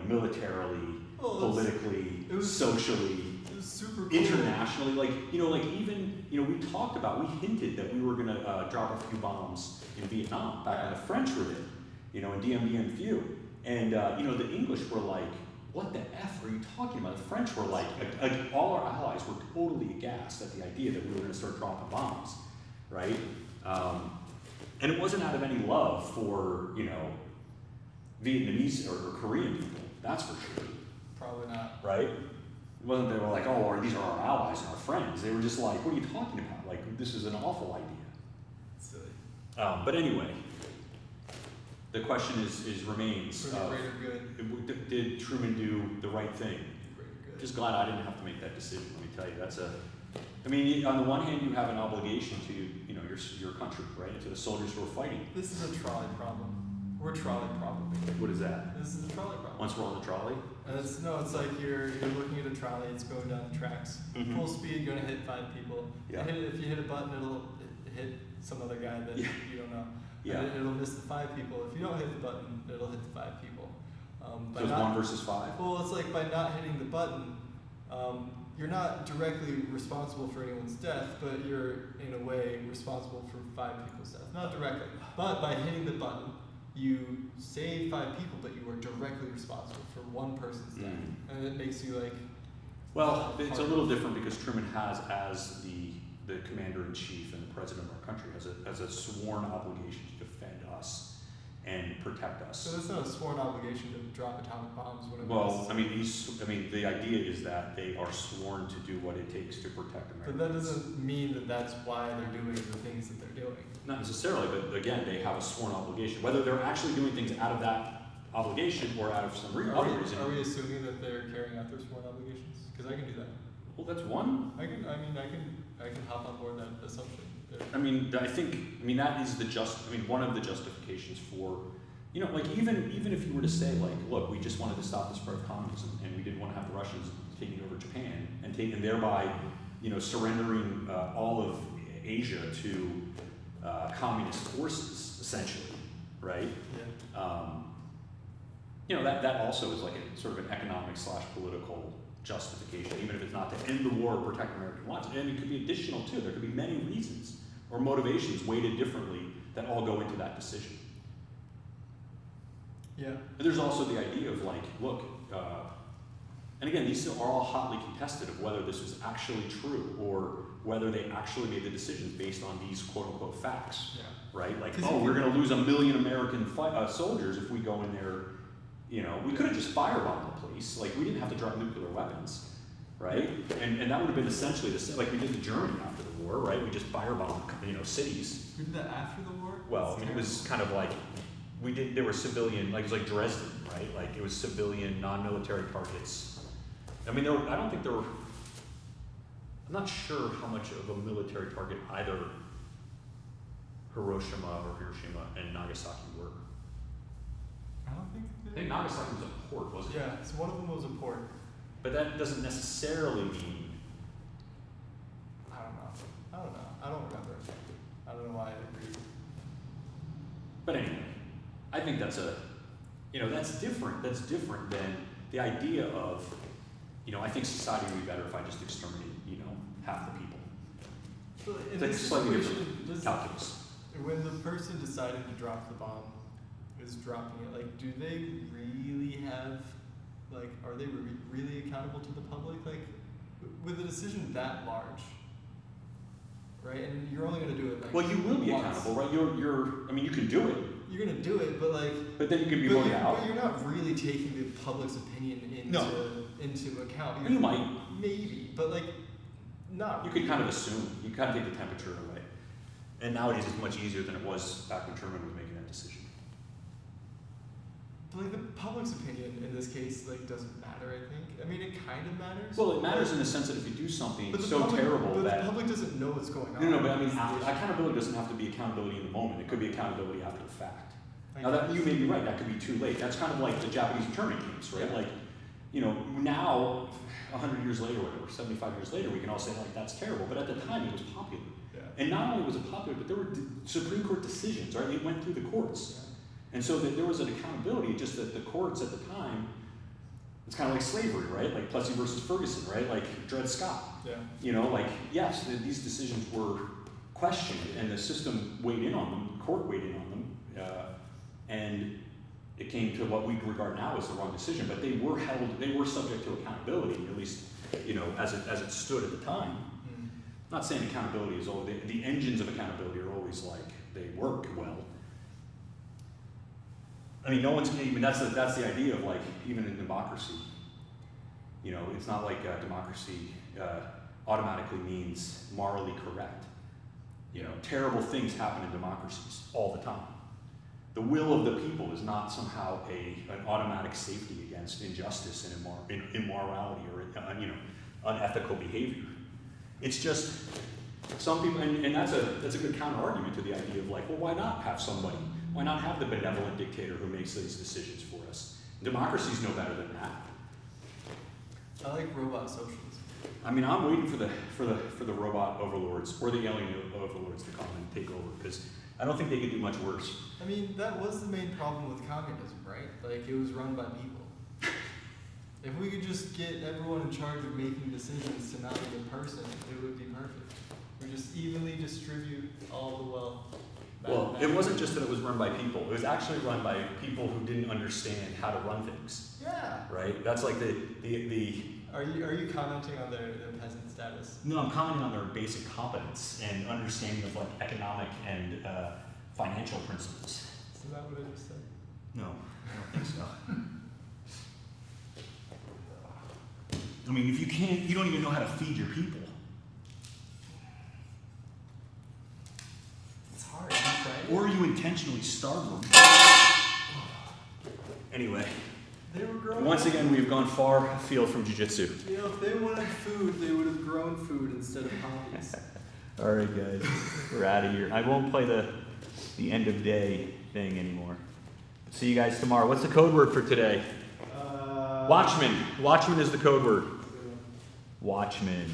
militarily, politically, socially. It was super cool. internationally, like, like even, we talked about, we hinted that we were going to drop a few bombs in Vietnam back when the French were there, in Dien Bien Phu. And, the English were like, what the F are you talking about? The French were like all our allies were totally aghast at the idea that we were going to start dropping bombs, right? And it wasn't out of any love for, Vietnamese or Korean people, that's for sure. Probably not. Right? It wasn't they were like, oh, these are our allies and our friends. They were just like, what are you talking about? Like, this is an awful idea. Silly. But anyway, the question remains. For the greater good. Did Truman do the right thing? Greater good. Just glad I didn't have to make that decision. Let me tell you, on the one hand, you have an obligation to, your country, right, to the soldiers who are fighting. This is a trolley problem. We're trolley problem. What is that? This is a trolley problem. Once we're on the trolley. It's like you're looking at a trolley. It's going down the tracks, full speed, going to hit 5 people. Yeah. If you hit a button, it'll hit some other guy that you don't know. Yeah. And it'll miss the 5 people. If you don't hit the button, it'll hit the 5 people. So it's 1 versus 5. Well, it's like by not hitting the button, you're not directly responsible for anyone's death, but you're in a way responsible for 5 people's death. Not directly, but by hitting the button, you save 5 people, but you are directly responsible for 1 person's death, and it makes you like. Well, it's a little different because Truman has, as the commander-in-chief and the president of our country, has a sworn obligation to defend us and protect us. So it's not a sworn obligation to drop atomic bombs whenever. Well, the idea is that they are sworn to do what it takes to protect America. But that doesn't mean that that's why they're doing the things that they're doing. Not necessarily, but again, they have a sworn obligation. Whether they're actually doing things out of that obligation or out of some other reason. Are we assuming that they're carrying out their sworn obligations? Because I can do that. Well, that's one. I can hop on board that assumption. That is one of the justifications for, even if you were to say, like, look, we just wanted to stop the spread of communism and we didn't want to have the Russians taking over Japan and thereby, surrendering all of Asia to communist forces, essentially, right? Yeah. That also is like a sort of an economic / political justification, even if it's not to end the war or protect American lives. And it could be additional too. There could be many reasons or motivations weighted differently that all go into that decision. Yeah. But there's also the idea of like, look, and again, these are all hotly contested of whether this was actually true or whether they actually made the decisions based on these quote unquote facts, right? Like, we're going to lose 1 million American soldiers if we go in there. We could have just firebombed the place. Like, we didn't have to drop nuclear weapons, right? And that would have been essentially the same, like we did to Germany after the war, right? We just firebombed, cities. We did that after the war? Well, it was kind of like, there were civilian, like, it was like Dresden, right? Like, it was civilian, non-military targets. I don't think there were, I'm not sure how much of a military target either Hiroshima and Nagasaki were. I think Nagasaki was a port, wasn't it? Yeah, so one of them was a port. But that doesn't necessarily mean. I don't know. I don't remember. I don't know why I agreed. But anyway, I think that's that's different. That's different than the idea of, I think society would be better if I just exterminate, half the people. Well, in It's this slightly situation, different calculus. when the person deciding to drop the bomb is dropping it, like, do they really have, like, are they really accountable to the public? Like, with a decision that large, right? And you're only going to do it, like, well, you will be once. accountable, right? You can do it. You're going to do it, but, like... But then you can be voted out. But you're not really taking the public's opinion into account. You might. Maybe, but, like, not. You could kind of assume. You kind of take the temperature away. And nowadays it's much easier than it was back when Truman was making that decision. But, like, the public's opinion in this case, like, doesn't matter, I think. It kind of matters. Well, it matters in the sense that if you do something terrible that... the public doesn't know what's going on. No, but accountability doesn't have to be accountability in the moment. It could be accountability after the fact. Now, that you may be right. That could be too late. That's kind of like the Japanese internment camps, right? Yeah. Like, now, 100 years later, whatever, 75 years later, we can all say, like, that's terrible. But at the time, it was popular. Yeah. And not only was it popular, but there were Supreme Court decisions, right? It went through the courts. Yeah. And so there was an accountability, just that the courts at the time It's kind of like slavery, right? Like Plessy versus Ferguson, right? Like Dred Scott. Yeah. You know, like, yes, these decisions were questioned, and the system weighed in on them, the court weighed in on them, and it came to what we regard now as the wrong decision, but they were subject to accountability, at least, you know, as it stood at the time. Mm. Not saying accountability is always, the engines of accountability are always like, they work well. I mean, that's the idea of like, even in democracy, you know, it's not like democracy automatically means morally correct. You know, terrible things happen in democracies all the time. The will of the people is not somehow an automatic safety against injustice and immorality or unethical behavior. It's just some people, and that's a good counter argument to the idea of like, well, why not have somebody? Why not have the benevolent dictator who makes these decisions for us? Democracy's no better than that. I like robot socialism. I mean, I'm waiting for the robot overlords or the alien overlords to come and take over, because I don't think they could do much worse. I mean, that was the main problem with communism, right? Like, it was run by people. If we could just get everyone in charge of making decisions to not be a person, it would be perfect. We just evenly distribute all the wealth. Well, it wasn't just that it was run by people. It was actually run by people who didn't understand how to run things. Yeah. Right? That's like the Are you commenting on their peasant status? No, I'm commenting on their basic competence and understanding of like economic and financial principles. Is that what I just said? No, I don't think so. I mean, if you don't even know how to feed your people. It's hard, right? Or you intentionally starve them. Anyway, They were growing once again, we've gone far afield from jiu-jitsu. You know, if they wanted food, they would have grown food instead of hobbies. All right, guys, we're out of here. I won't play the end of day thing anymore. See you guys tomorrow. What's the code word for today? Watchman. Watchman is the code word. Watchman.